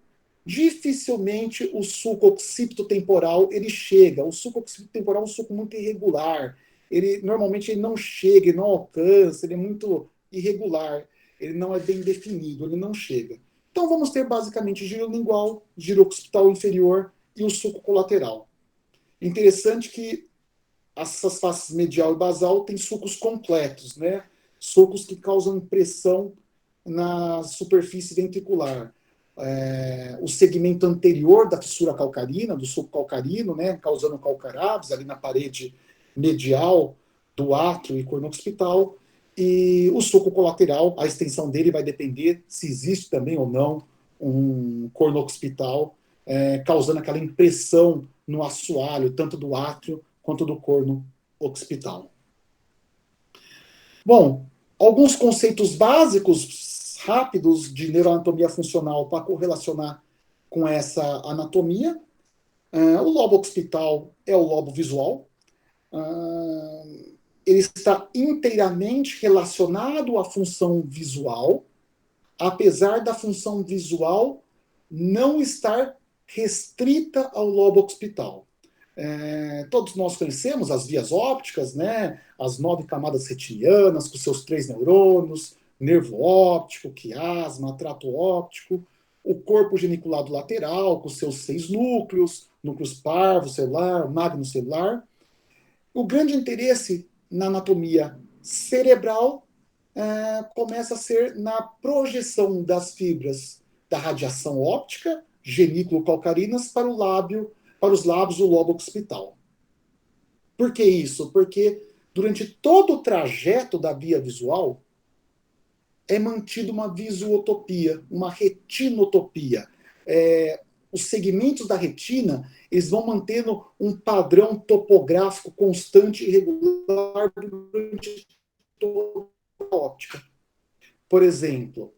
Dificilmente o sulco occipito temporal ele chega. O sulco occipito temporal é um sulco muito irregular. Normalmente ele não chega, ele não alcança, ele é muito irregular. Ele não é bem definido, ele não chega. Então vamos ter basicamente giro lingual, giro occipital inferior e o sulco colateral. Interessante que essas faces medial e basal têm sulcos completos, né? Sulcos que causam pressão na superfície ventricular. O segmento anterior da fissura calcarina, do sulco calcarino, né, causando calcaraves ali na parede medial do átrio e corno occipital, e o sulco colateral, a extensão dele vai depender se existe também ou não um corno occipital, causando aquela impressão no assoalho, tanto do átrio quanto do corno occipital. Bom, alguns conceitos básicos rápidos de neuroanatomia funcional para correlacionar com essa anatomia. O lobo occipital é o lobo visual. ele está inteiramente relacionado à função visual, apesar da função visual não estar restrita ao lobo occipital. Todos nós conhecemos as vias ópticas, né? As 9 camadas retinianas, com seus 3 neurônios, nervo óptico, quiasma, trato óptico, o corpo geniculado lateral, com seus 6 núcleos, núcleos parvo celular, magno celular. O grande interesse na anatomia cerebral começa a ser na projeção das fibras da radiação óptica, genículo-calcarinas, para os lábios do lobo occipital. Por que isso? Porque durante todo o trajeto da via visual é mantida uma visuotopia, uma retinotopia. Os segmentos da retina, eles vão mantendo um padrão topográfico constante e regular durante toda a óptica. Por exemplo,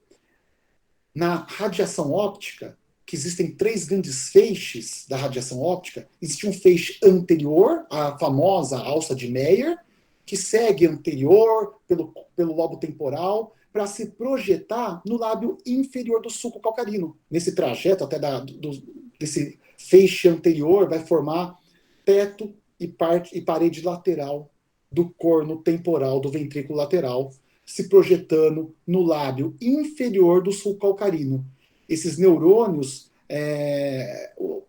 na radiação óptica, que existem 3 grandes feixes da radiação óptica, existe um feixe anterior, a famosa alça de Meyer, que segue anterior pelo lobo temporal, para se projetar no lábio inferior do sulco calcarino. Nesse trajeto até desse feixe anterior vai formar teto e parede lateral do corno temporal do ventrículo lateral, se projetando no lábio inferior do sulco calcarino. Esses neurônios,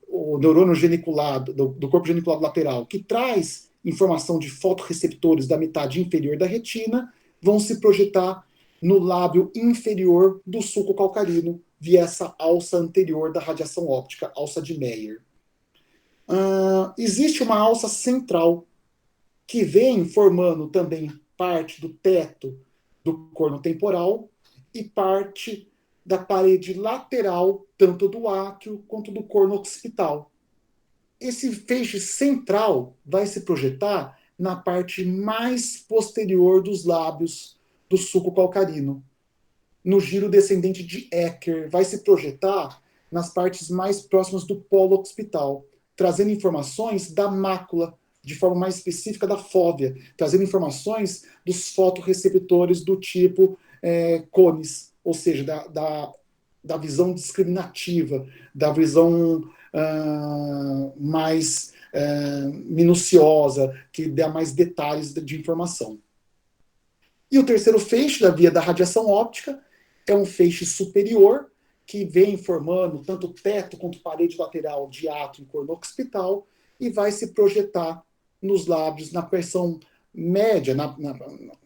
o neurônio geniculado, do corpo geniculado lateral, que traz informação de fotorreceptores da metade inferior da retina, vão se projetar no lábio inferior do sulco calcarino, via essa alça anterior da radiação óptica, alça de Meyer. Existe uma alça central, que vem formando também parte do teto do corno temporal e parte da parede lateral, tanto do áquio quanto do corno occipital. Esse feixe central vai se projetar na parte mais posterior dos lábios do sulco calcarino. No giro descendente de Ecker, vai se projetar nas partes mais próximas do polo occipital, trazendo informações da mácula, de forma mais específica da fóvea, trazendo informações dos fotorreceptores do tipo cones, ou seja, da visão discriminativa, da visão mais minuciosa, que dá mais detalhes de informação. E o terceiro feixe da via da radiação óptica é um feixe superior, que vem formando tanto teto quanto parede lateral de átrio e corno occipital, e vai se projetar nos lábios, na porção média,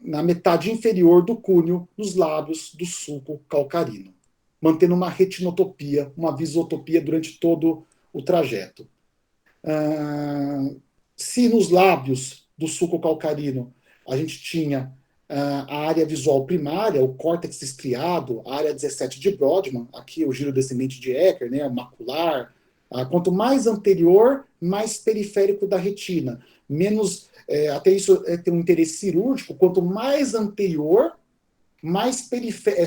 na metade inferior do cúneo, nos lábios do sulco calcarino, mantendo uma retinotopia, uma visotopia durante todo o trajeto. Se nos lábios do sulco calcarino a gente tinha a área visual primária, o córtex estriado, a área 17 de Brodmann, aqui o giro descendente de Ecker, né, o macular. Quanto mais anterior, mais periférico da retina. Menos, até isso tem um interesse cirúrgico, quanto mais anterior, mais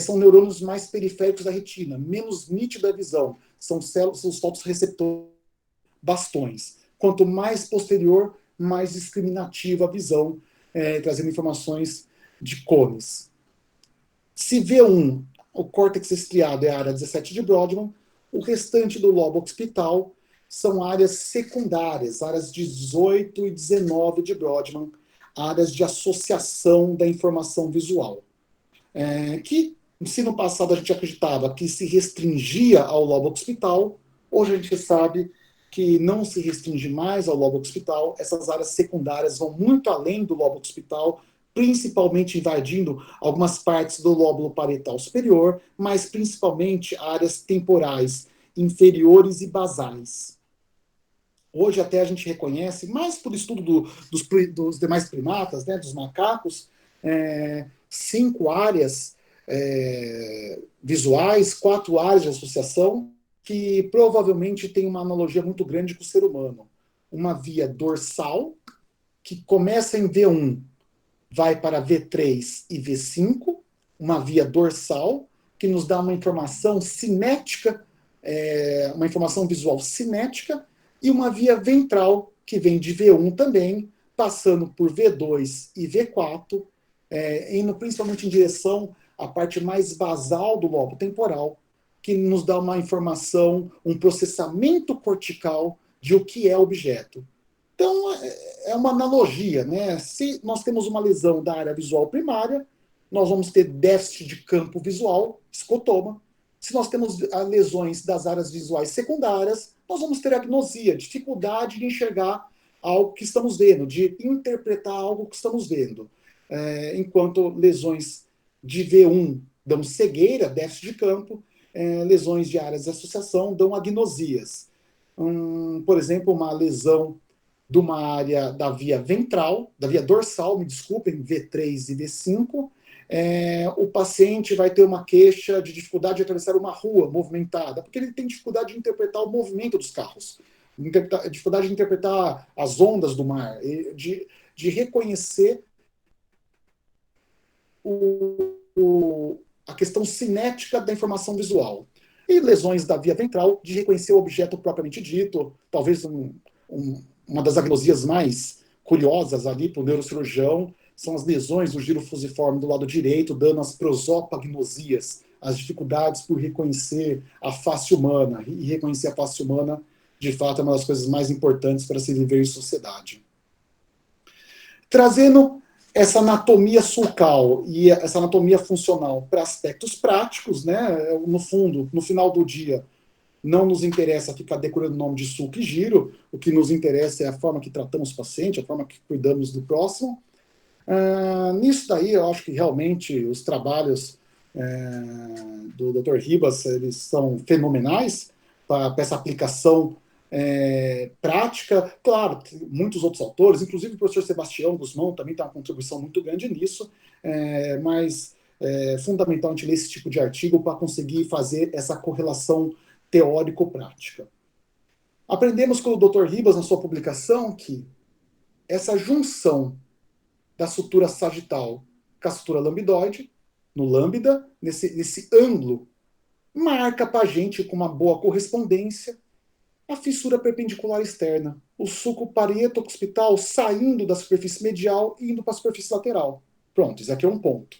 são neurônios mais periféricos da retina, menos nítida a visão. São os fotorreceptores bastões. Quanto mais posterior, mais discriminativa a visão, trazendo informações de cones. Se V1, o córtex estriado, é a área 17 de Brodmann, o restante do lobo occipital são áreas secundárias, áreas 18 e 19 de Brodmann, áreas de associação da informação visual. Que, se no passado a gente acreditava que se restringia ao lobo occipital, hoje a gente sabe que não se restringe mais ao lobo occipital. Essas áreas secundárias vão muito além do lobo occipital, principalmente invadindo algumas partes do lóbulo parietal superior, mas principalmente áreas temporais inferiores e basais. Hoje até a gente reconhece, mais por estudo dos demais primatas, né, dos macacos, 5 áreas visuais, 4 áreas de associação, que provavelmente tem uma analogia muito grande com o ser humano. Uma via dorsal, que começa em V1, vai para V3 e V5, uma via dorsal, que nos dá uma informação cinética, uma informação visual cinética, e uma via ventral, que vem de V1 também, passando por V2 e V4, indo principalmente em direção à parte mais basal do lobo temporal, que nos dá uma informação, um processamento cortical de o que é objeto. Então, é uma analogia, né? Se nós temos uma lesão da área visual primária, nós vamos ter déficit de campo visual, escotoma. Se nós temos lesões das áreas visuais secundárias, nós vamos ter agnosia, dificuldade de enxergar algo que estamos vendo, de interpretar algo que estamos vendo. Enquanto lesões de V1 dão cegueira, déficit de campo, lesões de áreas de associação dão agnosias. Por exemplo, uma lesão de uma área da via ventral, da via dorsal, me desculpem, V3 e V5, o paciente vai ter uma queixa de dificuldade de atravessar uma rua movimentada, porque ele tem dificuldade de interpretar o movimento dos carros, dificuldade de interpretar as ondas do mar, de reconhecer a questão cinética da informação visual. E lesões da via ventral, de reconhecer o objeto propriamente dito, talvez uma das agnosias mais curiosas ali para o neurocirurgião são as lesões do giro fusiforme do lado direito, dando as prosopagnosias, as dificuldades por reconhecer a face humana. E reconhecer a face humana, de fato, é uma das coisas mais importantes para se viver em sociedade. Trazendo essa anatomia sulcal e essa anatomia funcional para aspectos práticos, né? No fundo, no final do dia, não nos interessa ficar decorando o nome de sulco e giro, o que nos interessa é a forma que tratamos o paciente, a forma que cuidamos do próximo. Nisso daí, eu acho que realmente os trabalhos do Dr. Ribas, eles são fenomenais para essa aplicação prática. Claro, muitos outros autores, inclusive o professor Sebastião Guzmão também tem uma contribuição muito grande nisso, mas é fundamental a gente ler esse tipo de artigo para conseguir fazer essa correlação teórico-prática. Aprendemos com o Dr. Ribas, na sua publicação, que essa junção da sutura sagital com a sutura lambidoide, no lambda, nesse ângulo, marca para a gente, com uma boa correspondência, a fissura perpendicular externa, o sulco parieto-occipital saindo da superfície medial e indo para a superfície lateral. Pronto, isso aqui é um ponto.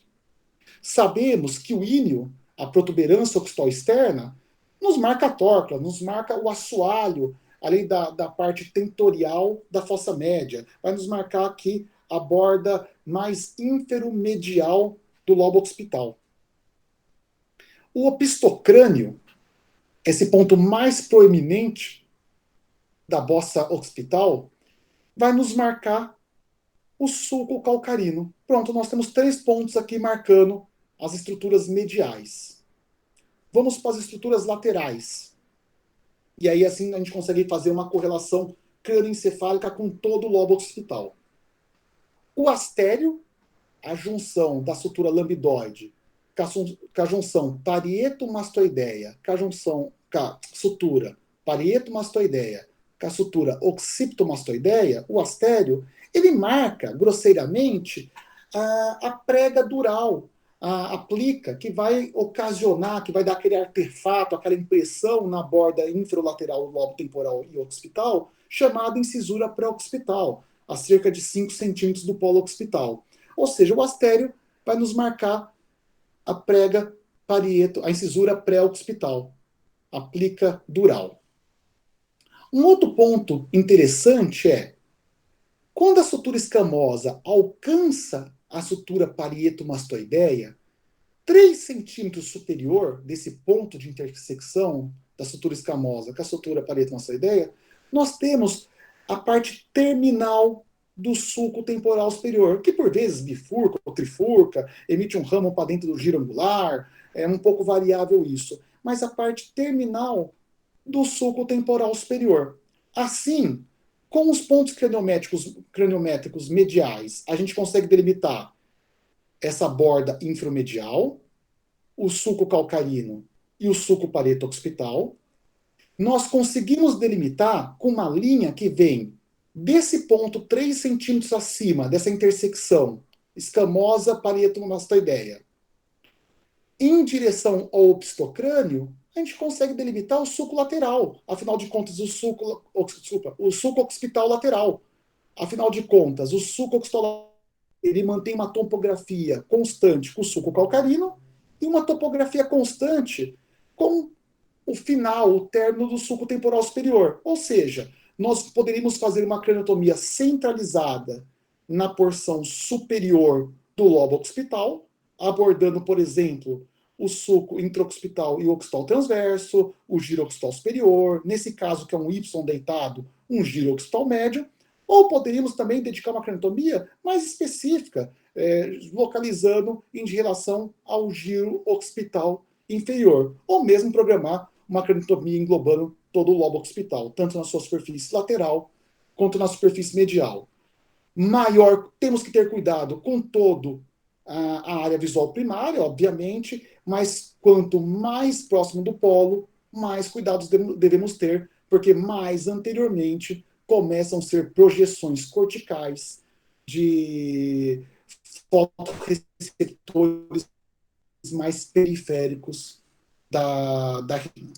Sabemos que o íneo, a protuberância occipital externa, nos marca a tórcula, nos marca o assoalho, além da parte tentorial da fossa média. Vai nos marcar aqui a borda mais inferomedial do lobo occipital. O opistocrânio, esse ponto mais proeminente da bossa occipital, vai nos marcar o sulco calcarino. Pronto, nós temos 3 pontos aqui marcando as estruturas mediais. Vamos para as estruturas laterais. E aí, assim, a gente consegue fazer uma correlação crânioencefálica com todo o lobo occipital. O astério, a junção da sutura lambidoide com a junção parieto-mastoideia, com a sutura parieto-mastoideia, com a sutura occipito-mastoideia, o astério, ele marca, grosseiramente, a prega dural, a plica, que vai ocasionar, que vai dar aquele artefato, aquela impressão na borda inferolateral do lobo temporal e occipital, chamada incisura pré-occipital, a cerca de 5 centímetros do polo occipital. Ou seja, o astério vai nos marcar a prega parieto, a incisura pré-occipital, a plica dural. Um outro ponto interessante é, quando a sutura escamosa alcança a sutura parieto-mastoideia, 3 centímetros superior desse ponto de intersecção da sutura escamosa com a sutura parieto-mastoideia, nós temos a parte terminal do sulco temporal superior, que por vezes bifurca ou trifurca, emite um ramo para dentro do giro angular, é um pouco variável isso, mas a parte terminal do sulco temporal superior. Assim, com os pontos craniométricos mediais, a gente consegue delimitar essa borda infromedial, o sulco calcarino e o sulco parieto-occipital. Nós conseguimos delimitar com uma linha que vem desse ponto 3 centímetros acima dessa intersecção escamosa parieto-mastoideia em direção ao opistocrânio, a gente consegue delimitar o sulco lateral. Afinal de contas, o sulco occipital lateral. Afinal de contas, o suco oxitológico ele mantém uma topografia constante com o suco calcarino e uma topografia constante com o final, o término do suco temporal superior. Ou seja, nós poderíamos fazer uma craniotomia centralizada na porção superior do lobo occipital, abordando, por exemplo, o suco intraoccipital e o occipital transverso, o giro occipital superior, nesse caso que é um Y deitado, um giro occipital médio, ou poderíamos também dedicar uma craniotomia mais específica, localizando em relação ao giro occipital inferior, ou mesmo programar uma craniotomia englobando todo o lobo occipital, tanto na sua superfície lateral quanto na superfície medial. Temos que ter cuidado com todo a área visual primária, obviamente, mas quanto mais próximo do polo, mais cuidados devemos ter, porque mais anteriormente começam a ser projeções corticais de fotorreceptores mais periféricos da retina.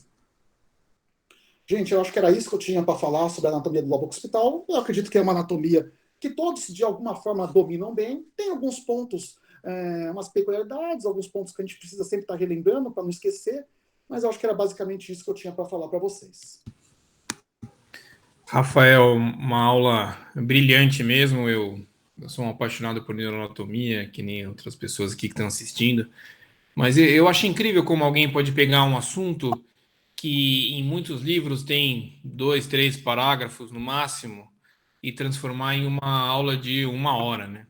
Gente, eu acho que era isso que eu tinha para falar sobre a anatomia do lobo occipital. Eu acredito que é uma anatomia que todos, de alguma forma, dominam bem. Tem alguns pontos, umas peculiaridades, alguns pontos que a gente precisa sempre estar relembrando para não esquecer, mas eu acho que era basicamente isso que eu tinha para falar para vocês. Rafael, uma aula brilhante mesmo. Eu sou um apaixonado por neuroanatomia, que nem outras pessoas aqui que estão assistindo. Mas eu acho incrível como alguém pode pegar um assunto que em muitos livros tem 2, 3 parágrafos no máximo e transformar em uma aula de 1 hora, né?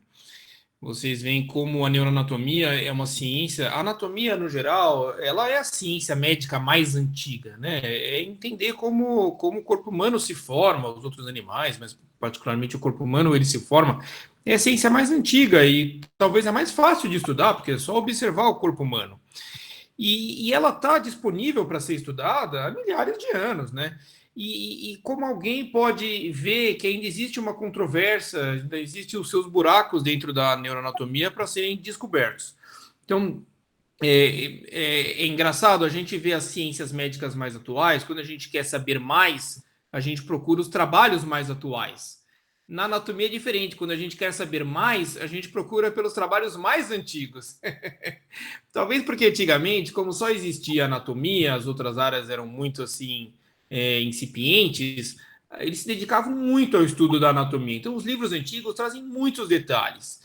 Vocês veem como a neuroanatomia é uma ciência. A anatomia, no geral, ela é a ciência médica mais antiga, né? É entender como o corpo humano se forma, os outros animais, mas particularmente o corpo humano, ele se forma. É a ciência mais antiga e talvez a mais fácil de estudar, porque é só observar o corpo humano. E ela está disponível para ser estudada há milhares de anos, né? E como alguém pode ver que ainda existe uma controvérsia, ainda existem os seus buracos dentro da neuroanatomia para serem descobertos. Então, é engraçado, a gente vê as ciências médicas mais atuais, quando a gente quer saber mais, a gente procura os trabalhos mais atuais. Na anatomia é diferente, quando a gente quer saber mais, a gente procura pelos trabalhos mais antigos. Talvez porque antigamente, como só existia anatomia, as outras áreas eram muito assim incipientes, eles se dedicavam muito ao estudo da anatomia. Então, os livros antigos trazem muitos detalhes.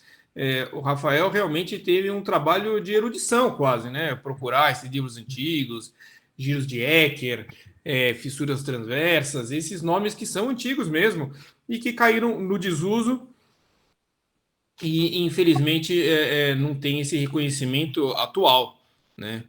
O Rafael realmente teve um trabalho de erudição quase, né? Procurar esses livros antigos, giros de Ecker, fissuras transversas, esses nomes que são antigos mesmo e que caíram no desuso e infelizmente não tem esse reconhecimento atual, né?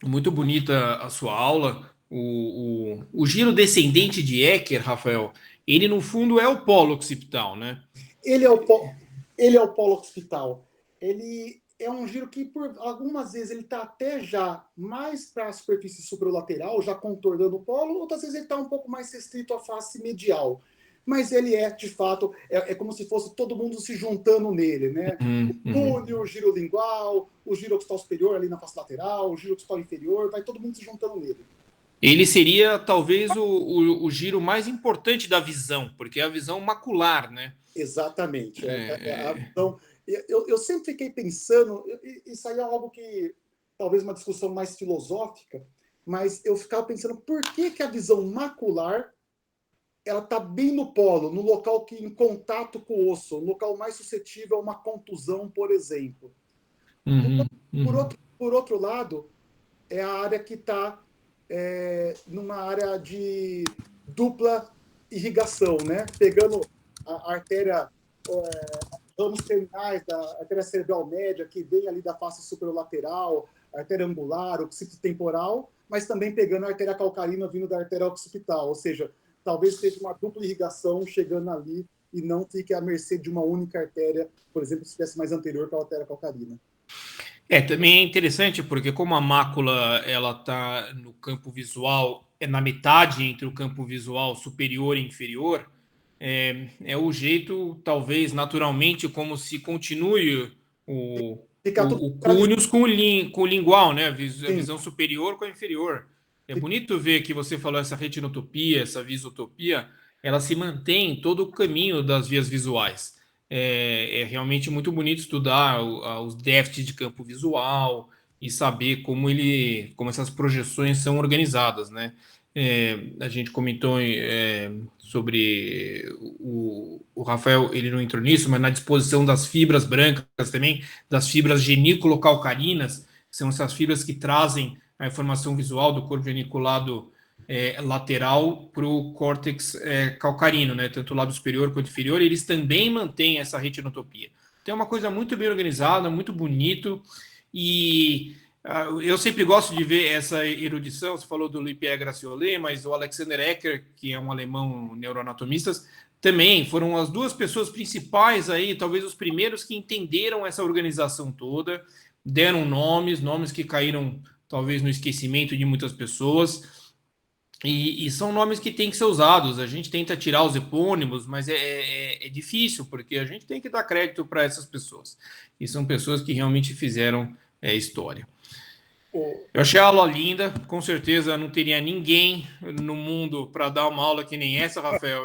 Muito bonita a sua aula. O giro descendente de Ecker, Rafael, ele no fundo é o polo occipital, né? Ele é o polo occipital. Ele é um giro que, por algumas vezes, ele está até já mais para a superfície supralateral, já contornando o polo, outras vezes ele está um pouco mais restrito à face medial. Mas ele é, de fato, é como se fosse todo mundo se juntando nele, né? O túnel, o giro lingual, o giro occipital superior ali na face lateral, o giro occipital inferior, vai todo mundo se juntando nele. Ele seria talvez o giro mais importante da visão, porque é a visão macular, né? Exatamente. A visão. Eu sempre fiquei pensando, isso aí é algo que talvez uma discussão mais filosófica, mas eu ficava pensando por que a visão macular ela está bem no polo, no local que em contato com o osso, no local mais suscetível a uma contusão, por exemplo. Por outro lado, é a área que está numa área de dupla irrigação, né? Pegando a artéria, ramos terminais da artéria cerebral média, que vem ali da face superolateral, artéria angular, occipito temporal, mas também pegando a artéria calcarina vindo da artéria occipital, ou seja, talvez seja uma dupla irrigação chegando ali e não fique à mercê de uma única artéria, por exemplo, se estivesse mais anterior que a artéria calcarina. Também é interessante porque como a mácula ela está no campo visual, na metade entre o campo visual superior e inferior, é o jeito, talvez, naturalmente, como se continue o cúneus com o lingual, né? A visão superior com a inferior. É bonito ver que você falou essa retinotopia, essa visotopia. ela se mantém em todo o caminho das vias visuais. É realmente muito bonito estudar os déficits de campo visual e saber como essas projeções são organizadas, né? A gente comentou sobre o Rafael, ele não entrou nisso, mas na disposição das fibras brancas também, das fibras geniculocalcarinas, que são essas fibras que trazem a informação visual do corpo geniculado lateral para o córtex calcarino, né? Tanto o lado superior quanto inferior, eles também mantêm essa retinotopia. Então é uma coisa muito bem organizada, muito bonito, e eu sempre gosto de ver essa erudição. Você falou do Louis-Pierre Gratiolet, mas o Alexander Ecker, que é um alemão neuroanatomista, também foram as duas pessoas principais aí, talvez os primeiros que entenderam essa organização toda, deram nomes que caíram talvez no esquecimento de muitas pessoas, e são nomes que têm que ser usados. A gente tenta tirar os epônimos, mas é difícil, porque a gente tem que dar crédito para essas pessoas, e são pessoas que realmente fizeram história. Eu achei a aula linda, com certeza não teria ninguém no mundo para dar uma aula que nem essa, Rafael.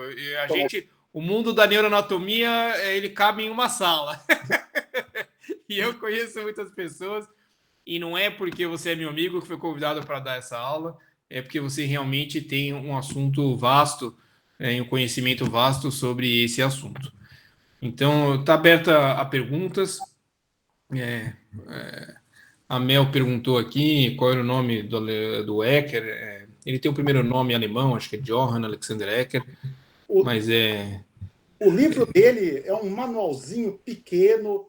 O mundo da neuroanatomia, ele cabe em uma sala. E eu conheço muitas pessoas, e não é porque você é meu amigo que foi convidado para dar essa aula, é porque você realmente tem um assunto vasto, um conhecimento vasto sobre esse assunto. Então, está aberta a perguntas. A Mel perguntou aqui qual era o nome do Ecker. Ele tem o primeiro nome alemão, acho que é Johann Alexander Ecker, mas O livro dele é um manualzinho pequeno,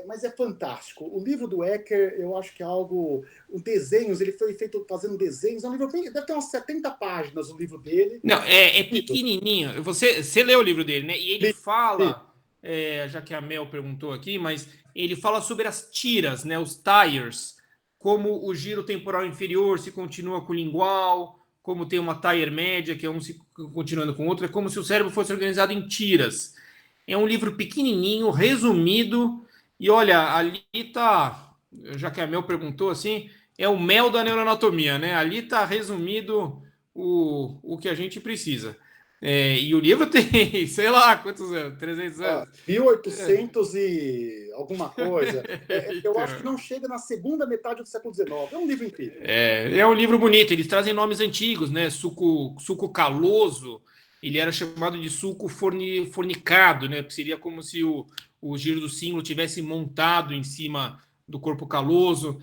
mas é fantástico. O livro do Ecker, eu acho que é algo... Desenhos, ele foi feito fazendo desenhos. É um livro deve ter umas 70 páginas o livro dele. Não, é pequenininho. Você leu o livro dele, né? E ele fala, já que a Mel perguntou aqui, mas ele fala sobre as tiras, né? Os tires, como o giro temporal inferior se continua com o lingual, como tem uma tire média, que é um se continuando com o outro. É como se o cérebro fosse organizado em tiras. É um livro pequenininho, resumido, e olha, ali tá, já que a Mel perguntou assim, é o mel da neuroanatomia, né? Ali tá resumido o que a gente precisa. E o livro tem, sei lá, quantos anos? 300 anos? 1800 e alguma coisa. Então, eu acho que não chega na segunda metade do século XIX. É um livro incrível. É um livro bonito. Eles trazem nomes antigos, né? Suco caloso, ele era chamado de suco fornicado, né? Que seria como se o giro do símbolo tivesse montado em cima do corpo caloso.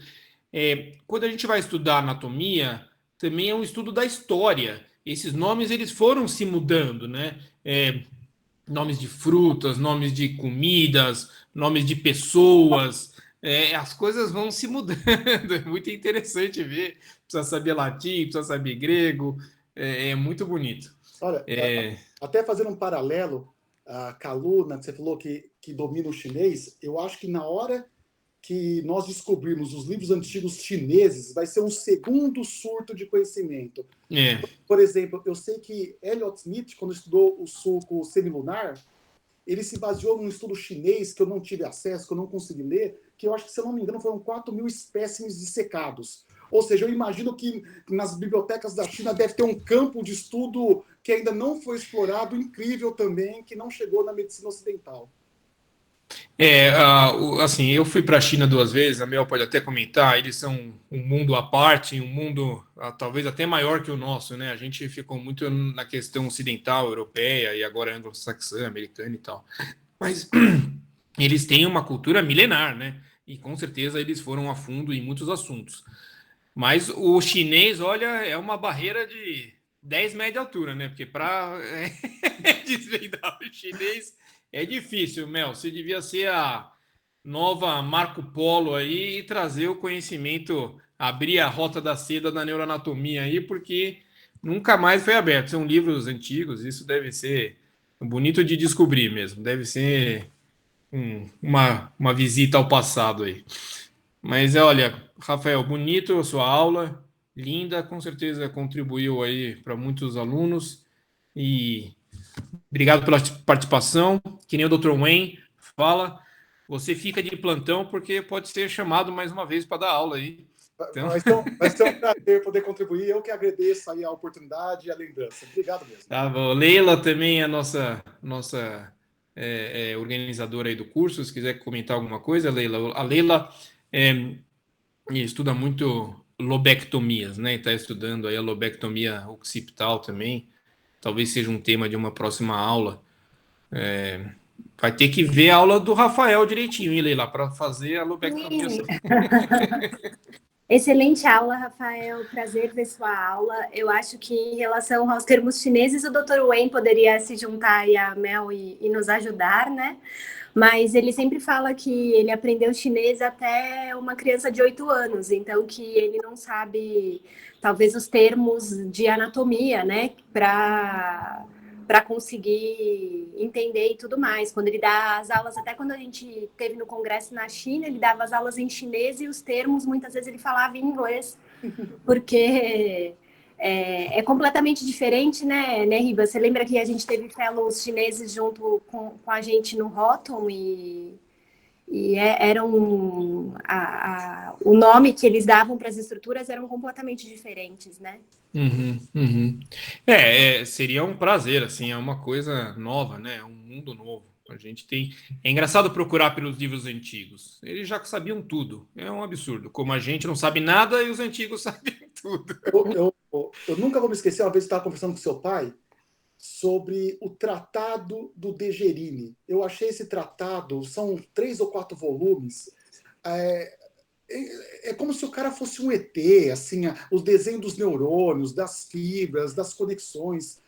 Quando a gente vai estudar anatomia, também é um estudo da história. Esses nomes eles foram se mudando, né? Nomes de frutas, nomes de comidas, nomes de pessoas. As coisas vão se mudando. É muito interessante ver. Precisa saber latim, precisa saber grego. É muito bonito. Olha, até fazendo um paralelo, a Kaluna, que você falou que domina o chinês, eu acho que na hora que nós descobrirmos os livros antigos chineses, vai ser um segundo surto de conhecimento. Por exemplo, eu sei que Elliot Smith, quando estudou o sulco semilunar, ele se baseou num estudo chinês que eu não tive acesso, que eu não consegui ler, que eu acho que, se eu não me engano, foram 4.000 espécimes dissecados. Ou seja, eu imagino que nas bibliotecas da China deve ter um campo de estudo que ainda não foi explorado, incrível também, que não chegou na medicina ocidental. Assim, eu fui para a China 2 vezes, a Mel pode até comentar, eles são um mundo à parte, um mundo talvez até maior que o nosso, né? A gente ficou muito na questão ocidental, europeia, e agora anglo-saxã, americana e tal. Mas eles têm uma cultura milenar, né? E com certeza eles foram a fundo em muitos assuntos. Mas o chinês, olha, é uma barreira de 10 metros de altura, né? Porque para desvendar o chinês é difícil, Mel. Você devia ser a nova Marco Polo aí e trazer o conhecimento, abrir a rota da seda da neuroanatomia aí, porque nunca mais foi aberto. São livros antigos, isso deve ser bonito de descobrir mesmo. Deve ser uma visita ao passado aí. Mas olha, Rafael, bonito a sua aula, linda, com certeza contribuiu aí para muitos alunos, e obrigado pela participação. Que nem o Dr. Wayne fala, você fica de plantão porque pode ser chamado mais uma vez para dar aula aí. Então... Vai ser um prazer poder contribuir. Eu que agradeço aí a oportunidade e a lembrança. Obrigado mesmo. Tá bom. Leila também é a nossa organizadora aí do curso. Se quiser comentar alguma coisa, Leila. A Leila estuda muito lobectomias, né? Está estudando aí a lobectomia occipital também. Talvez seja um tema de uma próxima aula. Vai ter que ver a aula do Rafael direitinho, hein, Leila, para fazer a lobectomia. Excelente aula, Rafael. Prazer ver sua aula. Eu acho que em relação aos termos chineses, o Dr. Wen poderia se juntar aí a Mel e nos ajudar, né? Mas ele sempre fala que ele aprendeu chinês até uma criança de 8 anos, então que ele não sabe, talvez, os termos de anatomia, né? Para conseguir entender e tudo mais. Quando ele dá as aulas, até quando a gente teve no congresso na China, ele dava as aulas em chinês e os termos, muitas vezes ele falava em inglês, porque é completamente diferente, né, Riba? Você lembra que a gente teve fellows chineses junto com a gente no Houghton o nome que eles davam para as estruturas eram completamente diferentes, né? Seria um prazer, assim, é uma coisa nova, né? É um mundo novo. A gente tem. É engraçado procurar pelos livros antigos. Eles já sabiam tudo. É um absurdo. Como a gente não sabe nada e os antigos sabem tudo. Eu nunca vou me esquecer, uma vez eu estava conversando com seu pai sobre o Tratado do Dejerini. Eu achei esse tratado, são 3 ou 4 volumes. É como se o cara fosse um ET, assim, os desenhos dos neurônios, das fibras, das conexões,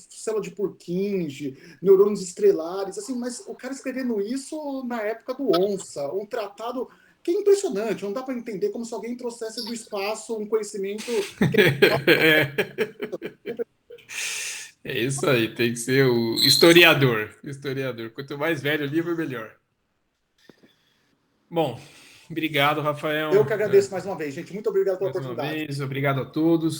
célula de Purkinje, neurônios estrelares, assim, mas o cara escrevendo isso na época do Onça, um tratado que é impressionante, não dá para entender como se alguém trouxesse do espaço um conhecimento... É isso aí, tem que ser o historiador. Quanto mais velho o livro, melhor. Bom, obrigado, Rafael. Eu que agradeço mais uma vez, gente. Muito obrigado pela oportunidade. Obrigado a todos.